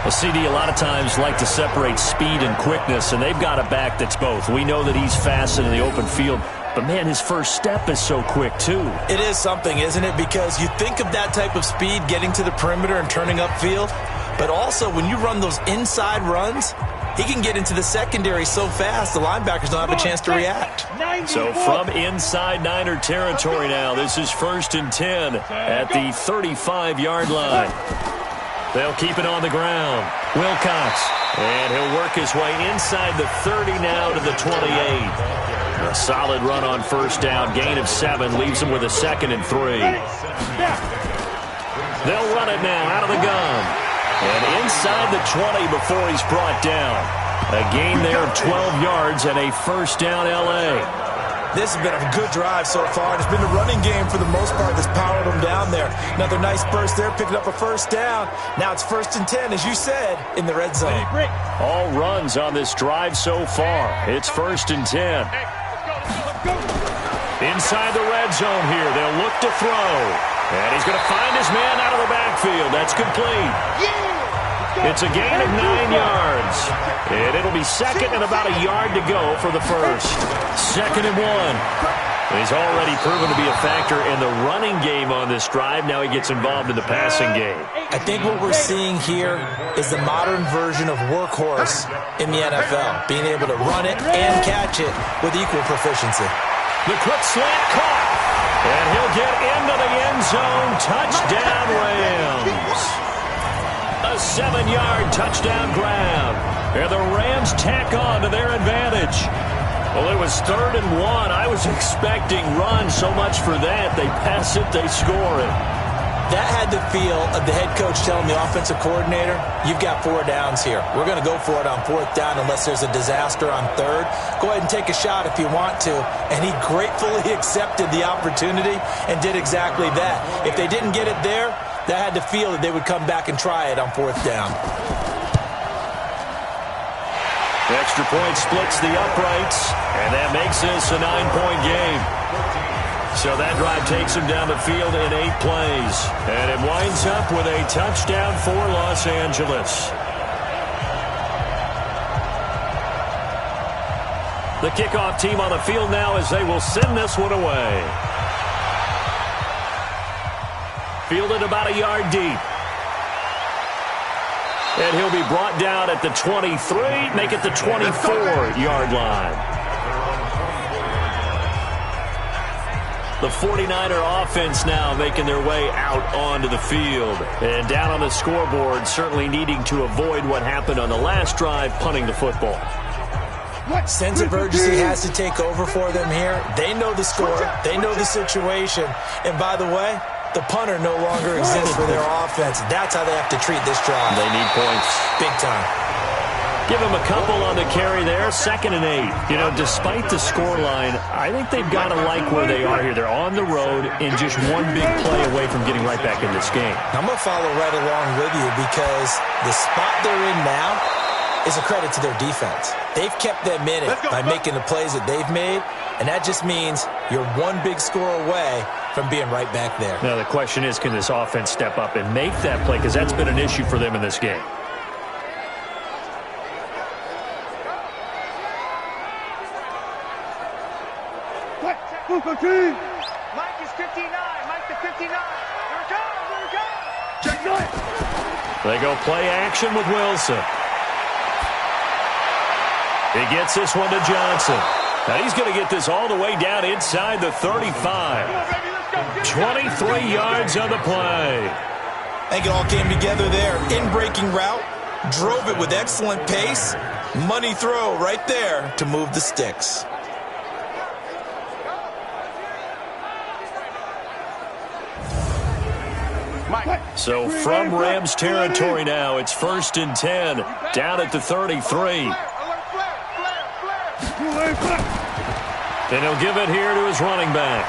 Well, CD, a lot of times like to separate speed and quickness, and they've got a back that's both. We know that he's fast in the open field, but, man, his first step is so quick, too.
It is something, isn't it? Because you think of that type of speed getting to the perimeter and turning upfield, but also when you run those inside runs, he can get into the secondary so fast the linebackers don't have a chance to react.
So from inside Niner territory now, this is 1st and 10 at the 35-yard line. They'll keep it on the ground. Wilcox, and he'll work his way inside the 30 now to the 28. A solid run on 1st down. Gain of 7 leaves him with a 2nd and 3. They'll run it now out of the gun. And inside the 20 before he's brought down. A gain there of 12 yards and a first down L.A.
This has been a good drive so far. It's been the running game for the most part that's powered them down there. Another nice burst there, picking up a first down. Now it's 1st and 10, as you said, in the red zone.
All runs on this drive so far. It's 1st and 10. Inside the red zone here, they'll look to throw. And he's going to find his man out of the backfield. That's complete. It's a gain of 9 yards. And it'll be second and about a yard to go for the first. 2nd and 1. He's already proven to be a factor in the running game on this drive. Now he gets involved in the passing game.
I think what we're seeing here is the modern version of workhorse in the NFL. Being able to run it and catch it with equal proficiency.
The quick slant caught. And he'll get into the end zone. Touchdown, Rams. A 7-yard touchdown grab. And the Rams tack on to their advantage. Well, it was 3rd and 1. I was expecting run, so much for that. They pass it, they score it.
That had the feel of the head coach telling the offensive coordinator, you've got 4 downs here. We're going to go for it on 4th down unless there's a disaster on 3rd. Go ahead and take a shot if you want to. And he gratefully accepted the opportunity and did exactly that. If they didn't get it there, that had the feel that they would come back and try it on 4th down.
The extra point splits the uprights, and that makes this a 9-point game. So that drive takes him down the field in 8 plays. And it winds up with a touchdown for Los Angeles. The kickoff team on the field now as they will send this one away. Fielded about a yard deep. And he'll be brought down at the 23, make it the 24-yard line. The 49er offense now making their way out onto the field. And down on the scoreboard, certainly needing to avoid what happened on the last drive, punting the football.
Sense of urgency has to take over for them here. They know the score. They know the situation. And by the way, the punter no longer exists for their offense. That's how they have to treat this drive.
They need points.
Big time.
Give them a couple on the carry there. 2nd and 8. You know, despite the scoreline, I think they've got to like where they are here. They're on the road and just one big play away from getting right back in this game.
I'm going to follow right along with you because the spot they're in now is a credit to their defense. They've kept them in it by making the plays that they've made, and that just means you're one big score away from being right back there.
Now the question is, can this offense step up and make that play? Because that's been an issue for them in this game.
Mike is 59. Mike the 59. Here it comes. Here it comes. Check it.
They go play action with Wilson. He gets this one to Johnson. Now he's going to get this all the way down inside the 35. 23 yards on the play.
I think it all came together there. In-breaking route. Drove it with excellent pace. Money throw right there to move the sticks.
So from Rams territory now, it's 1st and 10. Down at the 33. And he'll give it here to his running back.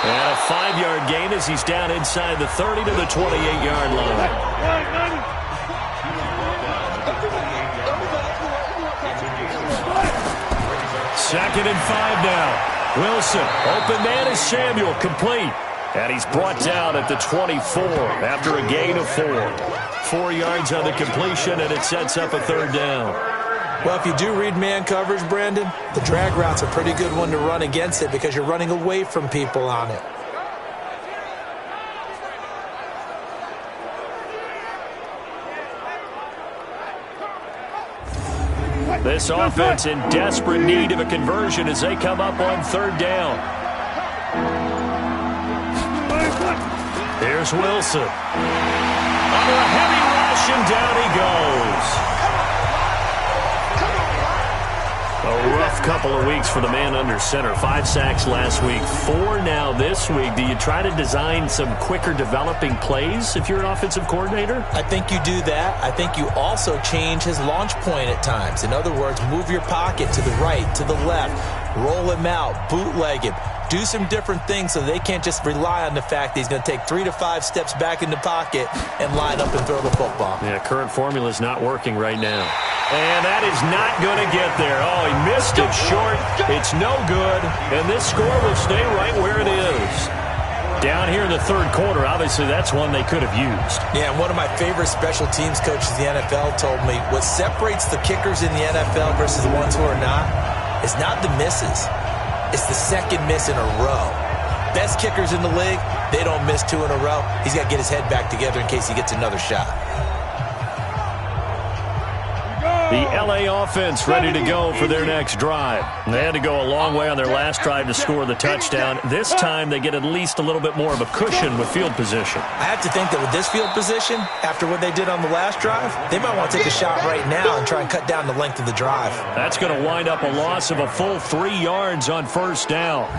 And a 5-yard gain as he's down inside the 30 to the 28-yard line. Second and 5 now. Wilson, open man is Samuel, complete. And he's brought down at the 24 after a gain of 4. 4 yards on the completion, and it sets up a 3rd down.
Well, if you do read man coverage, Brandon, the drag route's a pretty good one to run against it because you're running away from people on it.
This offense in desperate need of a conversion as they come up on 3rd down. Here's Wilson. Under a heavy rush, and down he goes. A rough couple couple of weeks for the man under center. 5 sacks last week, 4 now this week. Do you try to design some quicker developing plays if you're an offensive coordinator?
I think you do that. I think you also change his launch point at times. In other words, move your pocket to the right, to the left, roll him out, bootleg him. Do some different things so they can't just rely on the fact that he's going to take 3 to 5 steps back in the pocket and line up and throw the football.
Yeah, current formula is not working right now. And that is not going to get there. Oh, he missed it short. It's no good. And this score will stay right where it is. Down here in the third quarter, obviously that's one they could have used.
Yeah, and one of my favorite special teams coaches in the NFL told me what separates the kickers in the NFL versus the ones who are not is not the misses. It's the second miss in a row. Best kickers in the league, they don't miss 2 in a row. He's got to get his head back together in case he gets another shot.
The LA offense ready to go for their next drive. They had to go a long way on their last drive to score the touchdown. This time they get at least a little bit more of a cushion with field position.
I have to think that with this field position, after what they did on the last drive, they might want to take a shot right now and try and cut down the length of the drive.
That's going to wind up a loss of a full 3 yards on first down.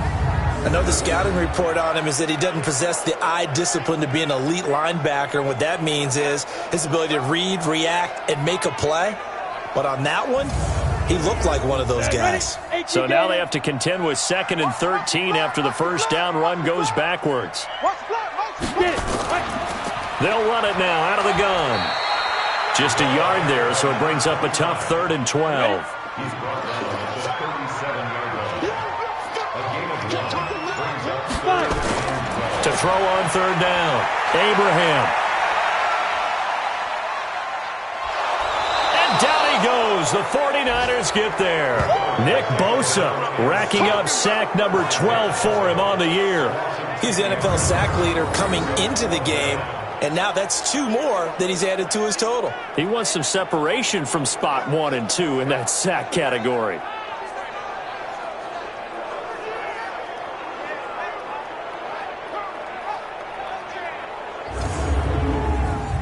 I know the scouting report on him is that he doesn't possess the eye discipline to be an elite linebacker. And what that means is his ability to read, react, and make a play. But on that one, he looked like one of those guys.
So now they have to contend with 2nd and 13 after the first down run goes backwards. They'll run it now out of the gun. Just a yard there, so it brings up a tough 3rd and 12. To throw on 3rd down, Abraham. And down he goes. The 49ers get there. Nick Bosa racking up sack number 12 for him on the year.
He's the NFL sack leader coming into the game, and now that's 2 more that he's added to his total.
He wants some separation from spot 1 and 2 in that sack category.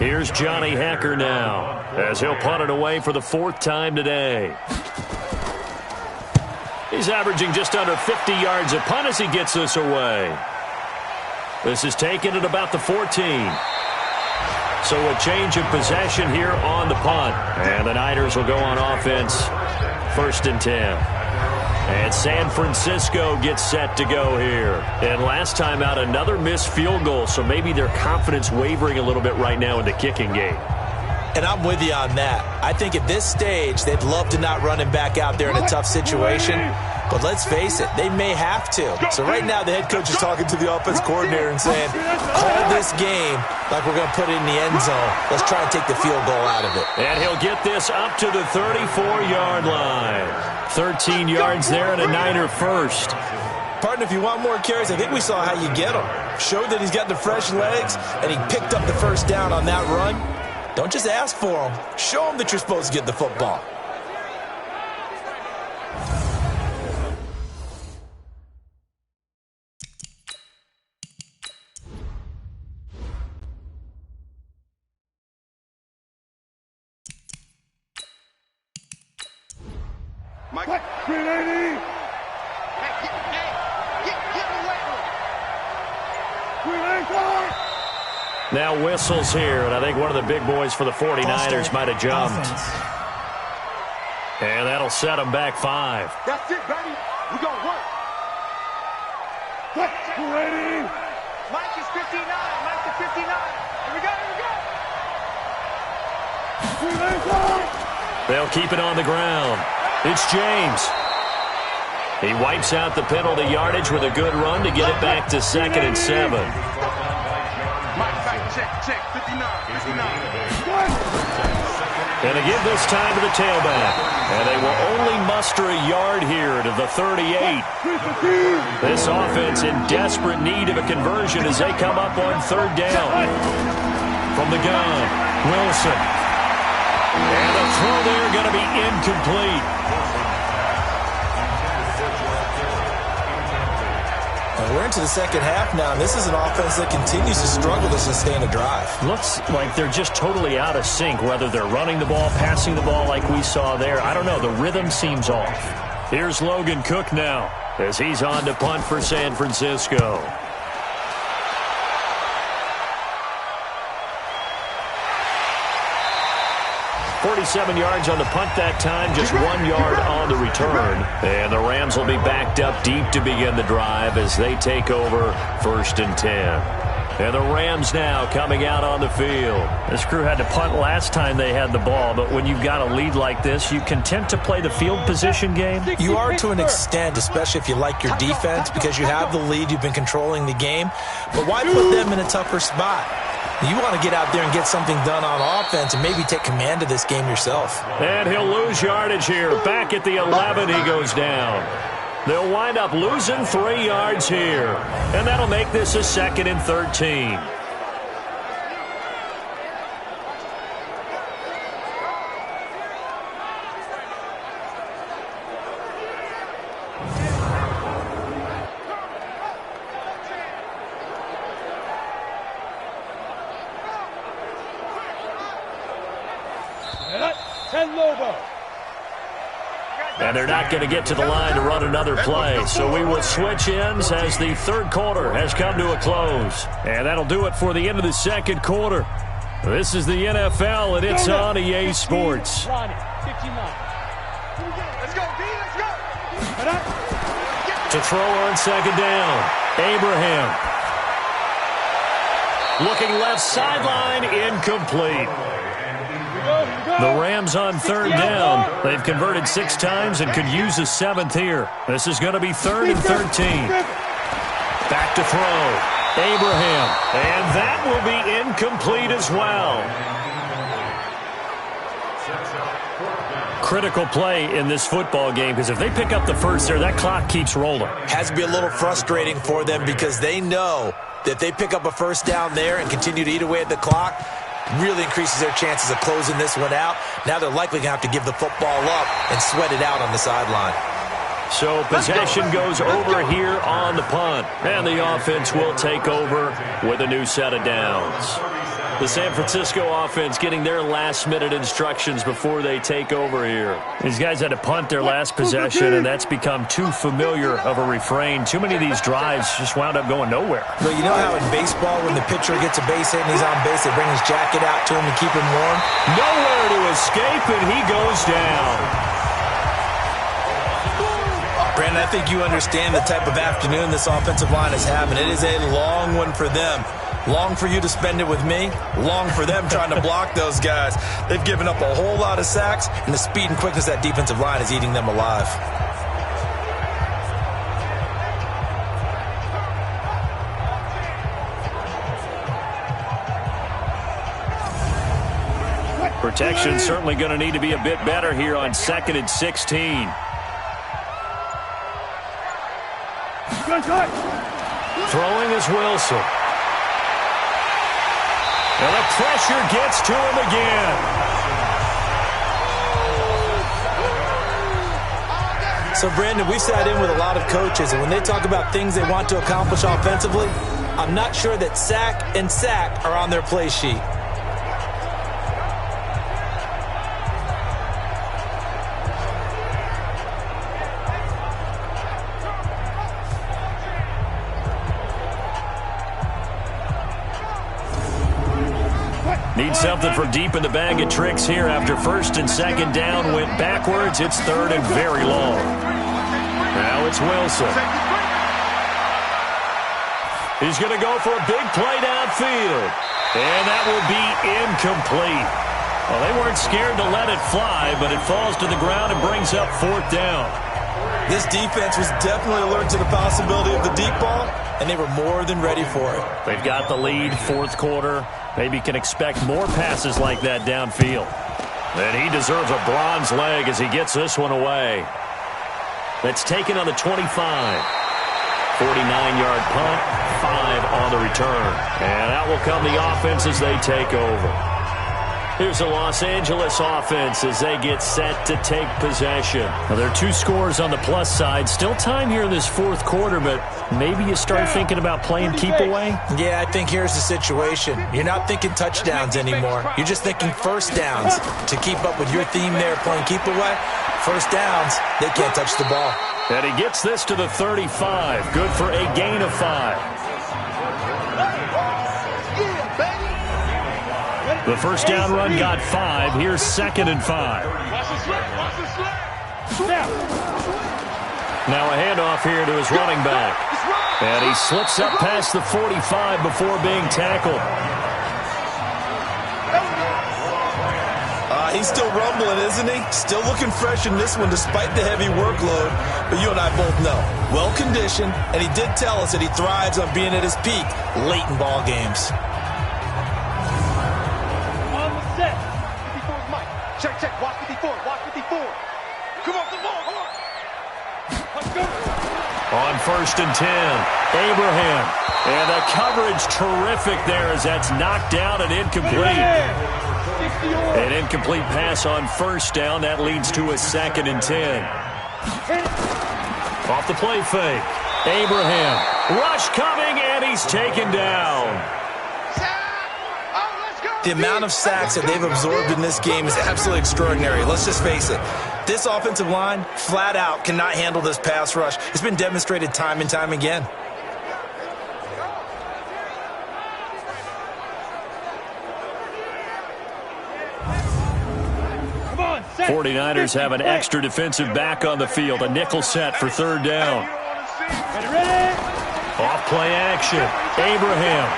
Here's Johnny Hacker now, as he'll punt it away for the 4th time today. He's averaging just under 50 yards a punt as he gets this away. This is taken at about the 14. So a change of possession here on the punt. And the Niners will go on offense, 1st and 10. And San Francisco gets set to go here. And last time out, another missed field goal, so maybe their confidence wavering a little bit right now in the kicking game.
And I'm with you on that. I think at this stage, they'd love to not run him back out there in a tough situation. But let's face it, they may have to. So right now, the head coach is talking to the offense coordinator and saying, call this game like we're going to put it in the end zone. Let's try and take the field goal out of it.
And he'll get this up to the 34-yard line. 13 yards there and a Niner first.
Partner, if you want more carries, I think we saw how you get them. Showed that he's got the fresh legs, and he picked up the first down on that run. Don't just ask for them. Show them that you're supposed to get the football.
Mike. 380.
Now whistles here, and I think one of the big boys for the 49ers might have jumped. And that'll set them back 5.
That's it, baby. We're going to work. 280. Mike is 59. Mike is 59. Here we go, here we go.
They'll keep it on the ground. It's James. He wipes out the penalty yardage with a good run to get it back to 2nd and 7.
Check, 59.
And they give this time to the tailback. And they will only muster a yard here to the 38. This offense in desperate need of a conversion as they come up on 3rd down. From the gun, Wilson. And the throw there going to be incomplete.
We're into the second half now, and this is an offense that continues to struggle to sustain a drive.
Looks like they're just totally out of sync, whether they're running the ball, passing the ball like we saw there. I don't know. The rhythm seems off. Here's Logan Cook now as he's on to punt for San Francisco. 47 yards on the punt that time, just 1 yard on the return. And the Rams will be backed up deep to begin the drive as they take over 1st and 10. And the Rams now coming out on the field.
This crew had to punt last time they had the ball, but when you've got a lead like this, you content to play the field position game?
You are to an extent, especially if you like your defense, because you have the lead, you've been controlling the game. But why put them in a tougher spot? You want to get out there and get something done on offense and maybe take command of this game yourself.
And he'll lose yardage here. Back at the 11, he goes down. They'll wind up losing 3 yards here. And that'll make this a 2nd and 13. And they're not going to get to the line to run another play. So we will switch ends as the 3rd quarter has come to a close. And that'll do it for the end of the 2nd quarter. This is the NFL, and it's on EA Sports.
Let's go, B, let's go.
To throw on 2nd down, Abraham. Looking left sideline, incomplete. The Rams on 3rd down. They've converted 6 times and could use a 7th here. This is going to be 3rd and 13. Back to throw. Abraham. And that will be incomplete as well. Critical play in this football game, because if they pick up the first there, that clock keeps rolling.
Has to be a little frustrating for them because they know that if they pick up a 1st down there and continue to eat away at the clock, really increases their chances of closing this one out. Now they're likely going to have to give the football up and sweat it out on the sideline.
So possession goes over here on the punt. And the offense will take over with a new set of downs. The San Francisco offense getting their last-minute instructions before they take over here.
These guys had to punt their last possession, and that's become too familiar of a refrain. Too many of these drives just wound up going nowhere.
Well, you know how in baseball, when the pitcher gets a base hit and he's on base, they bring his jacket out to him to keep him warm?
Nowhere to escape, and he goes down.
Brandon, I think you understand the type of afternoon this offensive line is having. It is a long one for them. Long for you to spend it with me. Long for them trying to block those guys. They've given up a whole lot of sacks, and the speed and quickness of that defensive line is eating them alive.
Protection certainly going to need to be a bit better here on 2nd and 16. Throwing is Wilson. And the pressure gets to him again.
So, Brandon, we've sat in with a lot of coaches, and when they talk about things they want to accomplish offensively, I'm not sure that sack and sack are on their play sheet.
Need something for deep in the bag of tricks here after 1st and 2nd down went backwards. It's 3rd and very long. Now it's Wilson. He's going to go for a big play downfield. And that will be incomplete. Well, they weren't scared to let it fly, but it falls to the ground and brings up 4th down.
This defense was definitely alert to the possibility of the deep ball, and they were more than ready for it.
They've got the lead, 4th quarter. Maybe can expect more passes like that downfield. And he deserves a bronze leg as he gets this one away. That's taken on the 25. 49-yard punt, 5 on the return. And out will come the offense as they take over. Here's the Los Angeles offense as they get set to take possession. Now, there are 2 scores on the plus side. Still time here in this 4th quarter, but maybe you start thinking about playing keep away?
Yeah, I think here's the situation. You're not thinking touchdowns anymore. You're just thinking 1st downs to keep up with your theme there, playing keep away. first downs, they can't touch the ball.
And he gets this to the 35. Good for a gain of 5. The first down run got 5. Here's 2nd and 5. Now a handoff here to his running back. And he slips up past the 45 before being tackled.
He's still rumbling, isn't he? Still looking fresh in this one despite the heavy workload. But you and I both know, well-conditioned, and he did tell us that he thrives on being at his peak late in ball games.
On the set. 54 is Mike. Check. Watch 54. Come on. Let's go.
On 1st and 10, Abraham. And the coverage terrific there as that's knocked down and incomplete. An incomplete pass on 1st down. That leads to a 2nd and 10. Off the play fake. Abraham. Rush coming, and he's taken down.
The amount of sacks that they've absorbed in this game is absolutely extraordinary. Let's just face it. This offensive line, flat out, cannot handle this pass rush. It's been demonstrated time and time again.
49ers have an extra defensive back on the field. A nickel set for 3rd down. Off play action. Abraham.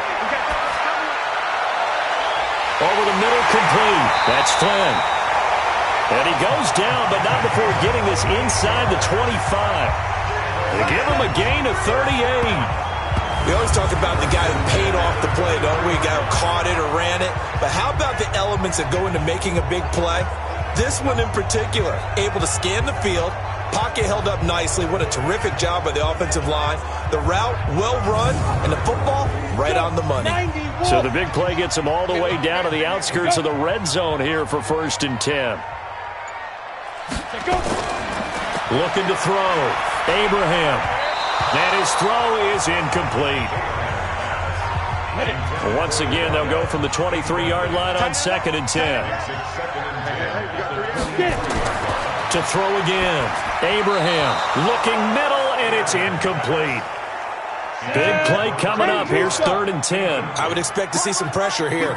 Over the middle, complete. That's Flynn. And he goes down, but not before getting this inside the 25. They give him a gain of 38.
We always talk about the guy who paid off the play, don't we? The guy who caught it or ran it. But how about the elements that go into making a big play? This one in particular, able to scan the field, pocket held up nicely. What a terrific job by the offensive line. The route, well run, and the football, right on the money.
So the big play gets him all the way down to the outskirts of the red zone here for 1st and 10. Looking to throw. Abraham. And his throw is incomplete. Once again, they'll go from the 23-yard line on 2nd and 10. To throw again. Abraham looking middle, and it's incomplete. Big play coming up. Here's 3rd and 10.
I would expect to see some pressure here.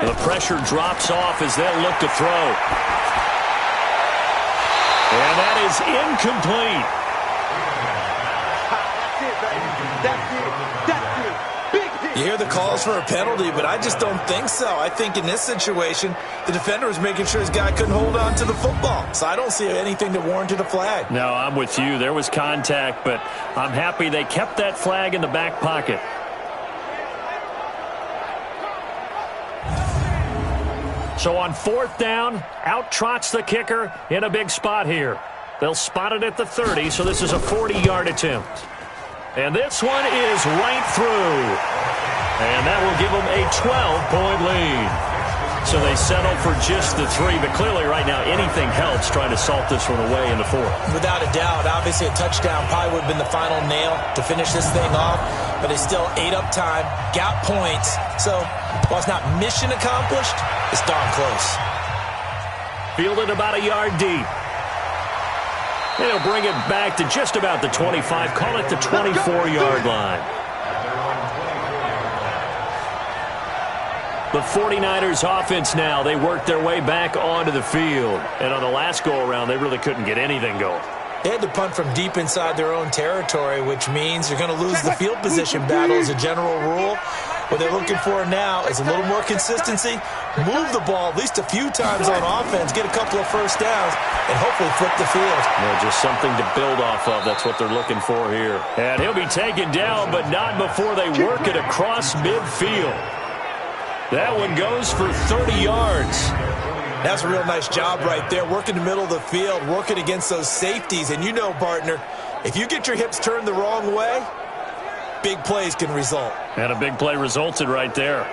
The pressure drops off as they'll look to throw. And that is incomplete.
You hear the calls for a penalty, but I just don't think so. I think in this situation, the defender was making sure his guy couldn't hold on to the football. So I don't see anything that warranted a flag.
No, I'm with you. There was contact, but I'm happy they kept that flag in the back pocket. So on 4th down, out trots the kicker in a big spot here. They'll spot it at the 30, so this is a 40-yard attempt. And this one is right through. And that will give them a 12-point lead. So they settle for just the 3, but clearly right now anything helps trying to salt this one away in the 4th.
Without a doubt, obviously a touchdown probably would have been the final nail to finish this thing off, but they still ate up time, got points. So while it's not mission accomplished, it's darn close.
Fielded about a yard deep. And he'll bring it back to just about the 25, call it the 24-yard line. The 49ers offense now, they work their way back onto the field. And on the last go-around, they really couldn't get anything going.
They had to punt from deep inside their own territory, which means you're going to lose the field position battle as a general rule. What they're looking for now is a little more consistency, move the ball at least a few times on offense, get a couple of first downs, and hopefully flip the field.
Just something to build off of. That's what they're looking for here. And he'll be taken down, but not before they work it across midfield. That one goes for 30 yards.
That's a real nice job right there, working the middle of the field, working against those safeties. And you know, partner, if you get your hips turned the wrong way, big plays can result.
And a big play resulted right there.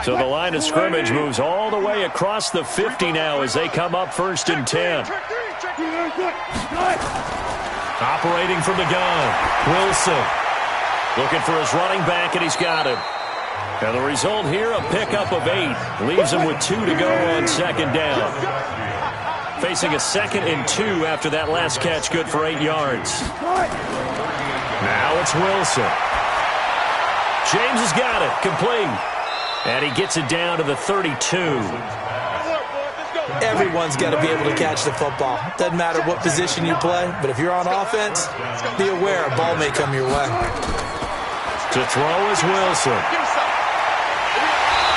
So the line of scrimmage moves all the way across the 50 now as they come up 1st and 10. Operating from the gun, Wilson. Looking for his running back, and he's got him. And the result here, a pickup of 8. Leaves him with 2 to go on second down. Facing a 2nd and 2 after that last catch, good for 8 yards. Now it's Wilson. James has got it, complete. And he gets it down to the 32.
Everyone's got to be able to catch the football. Doesn't matter what position you play, but if you're on offense, be aware a ball may come your way.
To throw is Wilson.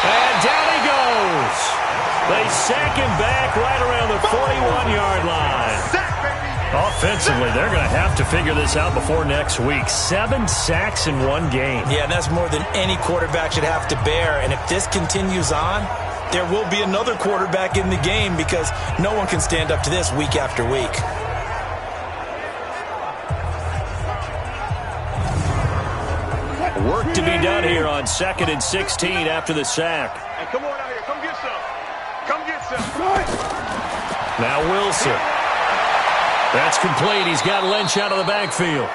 And down he goes. They sack him back right around the 41-yard line. Offensively, they're going to have to figure this out before next week. 7 sacks in one game.
Yeah, and that's more than any quarterback should have to bear. And if this continues on, there will be another quarterback in the game because no one can stand up to this week after week.
Work to be done here on 2nd and 16 after the sack.
Hey, come on out here. Come get some. Come get some.
Now Wilson. That's complete. He's got Lynch out of the backfield.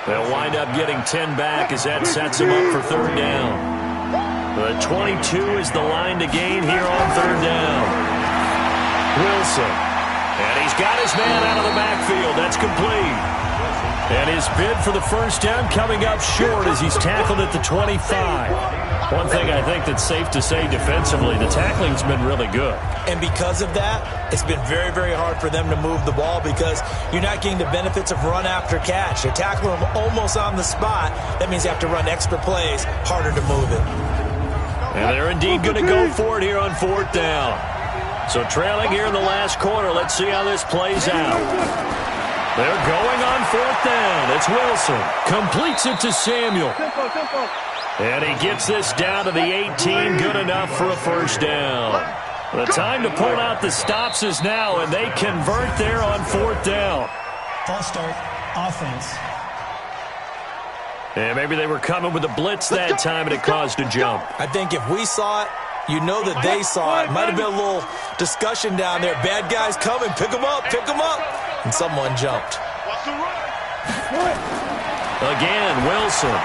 They'll wind up getting 10 back as that sets him up for 3rd down. The 22 is the line to gain here on 3rd down. Wilson. And he's got his man out of the backfield. That's complete. And his bid for the 1st down coming up short as he's tackled at the 25. One thing I think that's safe to say defensively, the tackling's been really good.
And because of that, it's been very, very hard for them to move the ball because you're not getting the benefits of run after catch. They're tackling them almost on the spot. That means you have to run extra plays, harder to move it.
And they're indeed going to go for it here on 4th down. So trailing here in the last quarter, let's see how this plays out. They're going on 4th down. It's Wilson. Completes it to Samuel. And he gets this down to the 18. Good enough for a 1st down. The time to pull out the stops is now, and they convert there on 4th down.
False start, offense.
And maybe they were coming with a blitz that time, and it caused a jump.
I think if we saw it, you know that they saw it. Might have been a little discussion down there. Bad guys coming. Pick them up. Pick them up. And someone jumped.
Again, Wilson.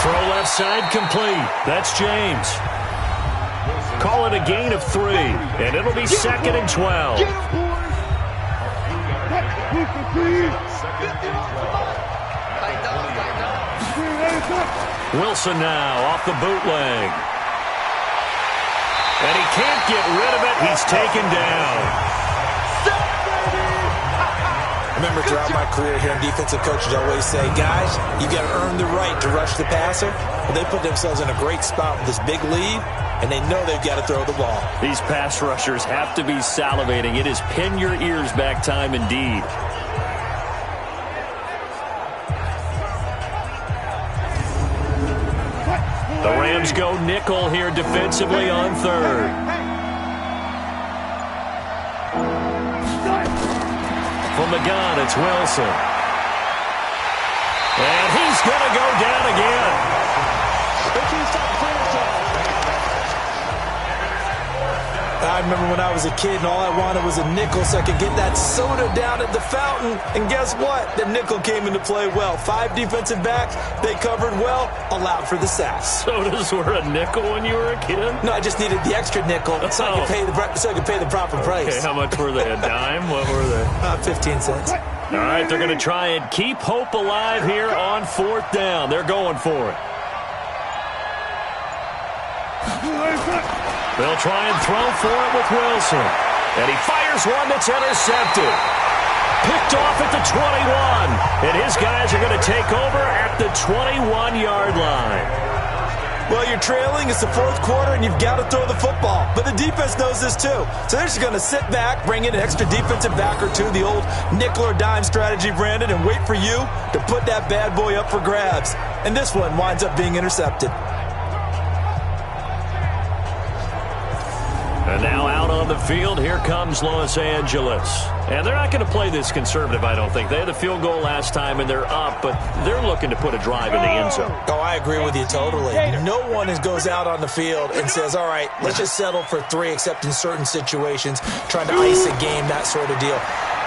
Throw left side complete. That's James. Call it a gain of 3, and it'll be 2nd and 12. Wilson now off the bootleg. And he can't get rid of it. He's taken down.
I remember throughout my career here, defensive coaches always say, guys, you got to earn the right to rush the passer. Well, they put themselves in a great spot with this big lead, and they know they've got to throw the ball.
These pass rushers have to be salivating. It is pin your ears back time indeed. The Rams go nickel here defensively on 3rd. From the gun, it's Wilson. And he's going to go down again.
I remember when I was a kid and all I wanted was a nickel so I could get that soda down at the fountain. And guess what? The nickel came into play well. 5 defensive backs, they covered well, allowed for the sacks.
Sodas were a nickel when you were a kid?
No, I just needed the extra nickel so I could pay the proper price.
Okay, how much were they? A dime? What were they?
15 cents.
All right, they're going to try and keep hope alive here on 4th down. They're going for it. They'll try and throw for it with Wilson. And he fires one that's intercepted. Picked off at the 21. And his guys are going to take over at the 21-yard line.
Well, you're trailing. It's the 4th quarter, and you've got to throw the football. But the defense knows this, too. So they're just going to sit back, bring in an extra defensive back or two, the old nickel or dime strategy, Brandon, and wait for you to put that bad boy up for grabs. And this one winds up being intercepted.
And now out on the field, here comes Los Angeles. And they're not going to play this conservative, I don't think. They had the field goal last time, and they're up, but they're looking to put a drive in the end zone.
Oh, I agree with you totally. No one goes out on the field and says, all right, let's just settle for 3, except in certain situations, trying to ice a game, that sort of deal.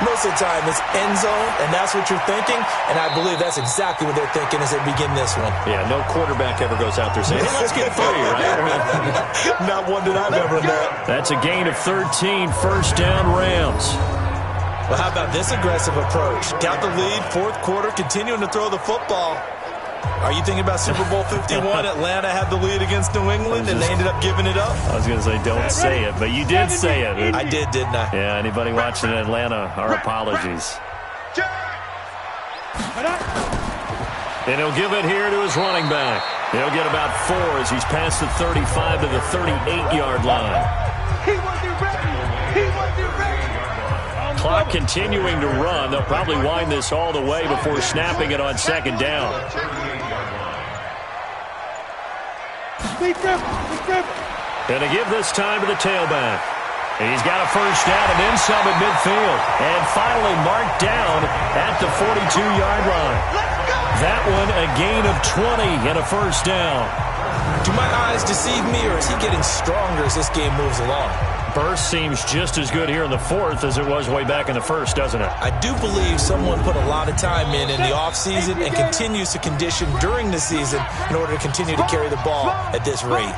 Most of the time it's end zone, and that's what you're thinking, and I believe that's exactly what they're thinking as they begin this one.
Yeah, no quarterback ever goes out there saying, hey, let's get 3, right?
Not one that I've ever met.
That's a gain of 13, first down Rams.
Well, how about this aggressive approach? Got the lead, fourth quarter, continuing to throw the football. Are you thinking about Super Bowl 51? Atlanta had the lead against New England, and they ended up giving it up?
I was going to say, don't say it, but you did say it.
I did, didn't I?
Yeah, anybody watching in Atlanta, our apologies. And he'll give it here to his running back. He'll get about 4 as he's past the 35 to the 38-yard line.
He wasn't ready. He wasn't ready.
Clock continuing to run. They'll probably wind this all the way before snapping it on second down. Going to give this time to the tailback. And he's got a first down and then some at midfield. And finally marked down at the 42-yard line. That one a gain of 20 and a first down.
Do my eyes deceive me, or is he getting stronger as this game moves along?
Burst seems just as good here in the fourth as it was way back in the first, doesn't it?
I do believe someone put a lot of time in the offseason and continues to condition during the season in order to continue to carry the ball at this rate.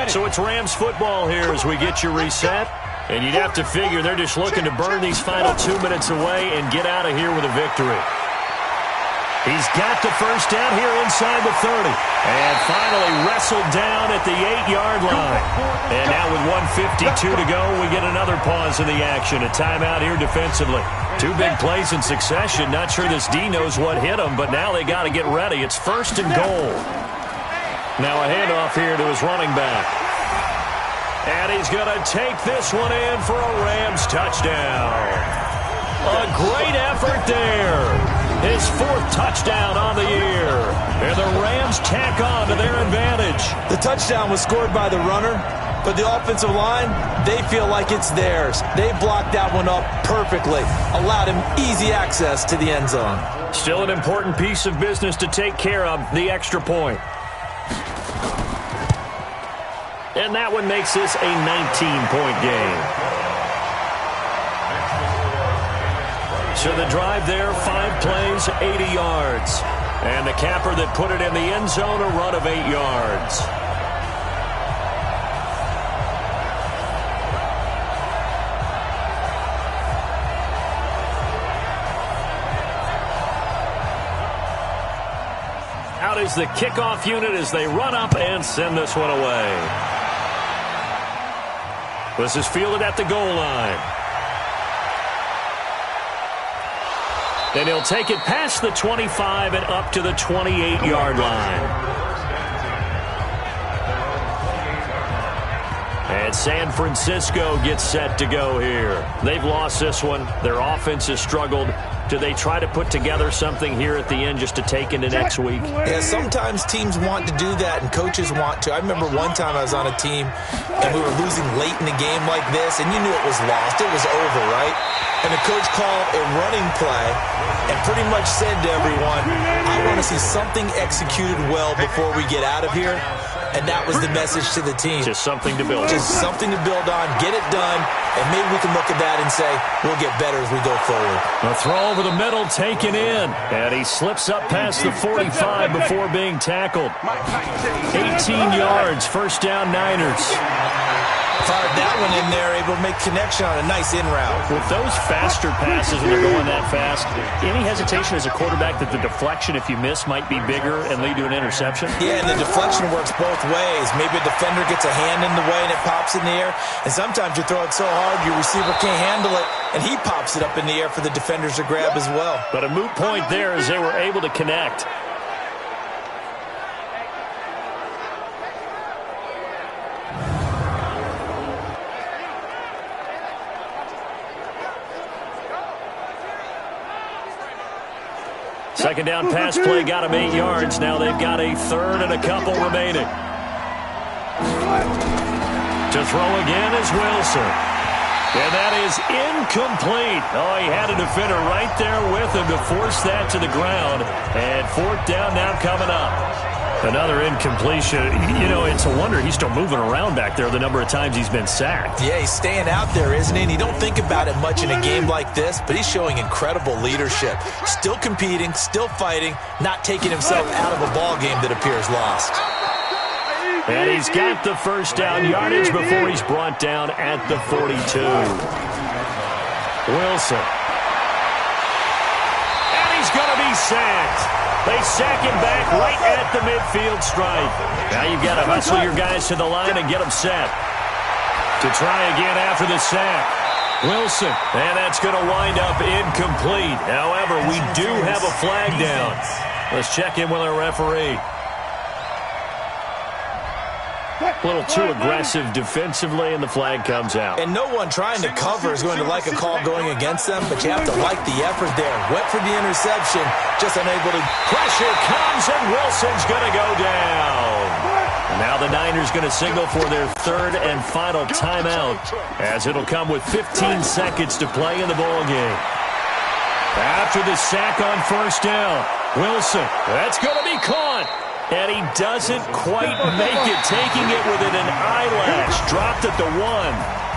So it's Rams football here as we get you reset. And you'd have to figure they're just looking to burn these final 2 minutes away and get out of here with a victory. He's got the first down here inside the 30. And finally wrestled down at the 8-yard line. And now with 1:52 to go, we get another pause in the action. A timeout here defensively. 2 big plays in succession. Not sure this D knows what hit them, but now they got to get ready. It's first and goal. Now a handoff here to his running back. And he's going to take this one in for a Rams touchdown. A great effort there. His 4th touchdown on the year. And the Rams tack on to their advantage.
The touchdown was scored by the runner, but the offensive line, they feel like it's theirs. They blocked that one up perfectly. Allowed him easy access to the end zone.
Still an important piece of business to take care of, the extra point. And that one makes this a 19-point game. So the drive there, 5 plays, 80 yards. And the capper that put it in the end zone, a run of 8 yards. Out is the kickoff unit as they run up and send this one away. This is fielded at the goal line. And he'll take it past the 25 and up to the 28-yard line. And San Francisco gets set to go here. They've lost this one. Their offense has struggled. Do they try to put together something here at the end just to take into next week?
Yeah, sometimes teams want to do that and coaches want to. I remember one time I was on a team and we were losing late in the game like this, and you knew it was lost. It was over, right? And the coach called a running play and pretty much said to everyone, I want to see something executed well before we get out of here. And that was the message to the team.
Just something to build on.
Just something to build on, get it done, and maybe we can look at that and say, we'll get better as we go forward.
A throw over the middle, taken in. And he slips up past the 45 before being tackled. 18 yards, first down Niners.
Fired that one in there, able to make connection on a nice in route.
With those faster passes when they're going that fast, any hesitation as a quarterback that the deflection, if you miss, might be bigger and lead to an interception?
Yeah, and the deflection works both ways. Maybe a defender gets a hand in the way and it pops in the air. And sometimes you throw it so hard your receiver can't handle it, and he pops it up in the air for the defenders to grab as well.
But a moot point there as they were able to connect. Second down pass play got him 8 yards. Now they've got a third and a couple remaining. To throw again is Wilson. And that is incomplete. Oh, he had a defender right there with him to force that to the ground. And 4th down now coming up. Another incompletion. You know, it's a wonder he's still moving around back there the number of times he's been sacked.
Yeah, he's staying out there, isn't he? And you don't think about it much in a game like this, but he's showing incredible leadership. Still competing, still fighting, not taking himself out of a ball game that appears lost.
And he's got the first down yardage before he's brought down at the 42. Wilson. And he's going to be sacked. They sack him back right at the midfield stripe. Now you've got to hustle your guys to the line and get them set. To try again after the sack. Wilson. And that's going to wind up incomplete. However, we do have a flag down. Let's check in with our referee. A little too aggressive defensively, and the flag comes out.
And no one trying to cover is going to like a call going against them, but you have to like the effort there. Went for the interception, just unable to.
Pressure comes, and Wilson's going to go down. And now the Niners going to signal for their third and final timeout, as it'll come with 15 seconds to play in the ball game. After the sack on first down, Wilson, that's going to be caught. And he doesn't quite make it, taking it within an eyelash. Dropped at the 1.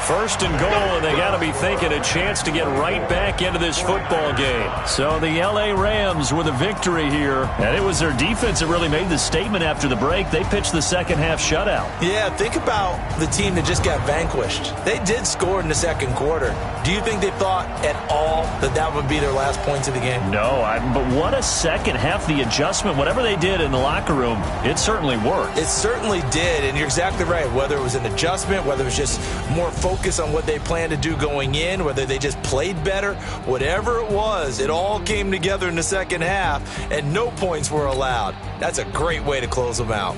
First and goal, and they got to be thinking a chance to get right back into this football game. So the L.A. Rams with a victory here. And it was their defense that really made the statement after the break. They pitched the second half shutout.
Yeah, think about the team that just got vanquished. They did score in the second quarter. Do you think they thought at all that that would be their last points of the game?
No, but what a second half. The adjustment, whatever they did in the locker room, it certainly worked.
It certainly did, and you're exactly right. Whether it was an adjustment, whether it was just more focus on what they planned to do going in, whether they just played better, whatever it was, it all came together in the second half, and no points were allowed. That's a great way to close them out.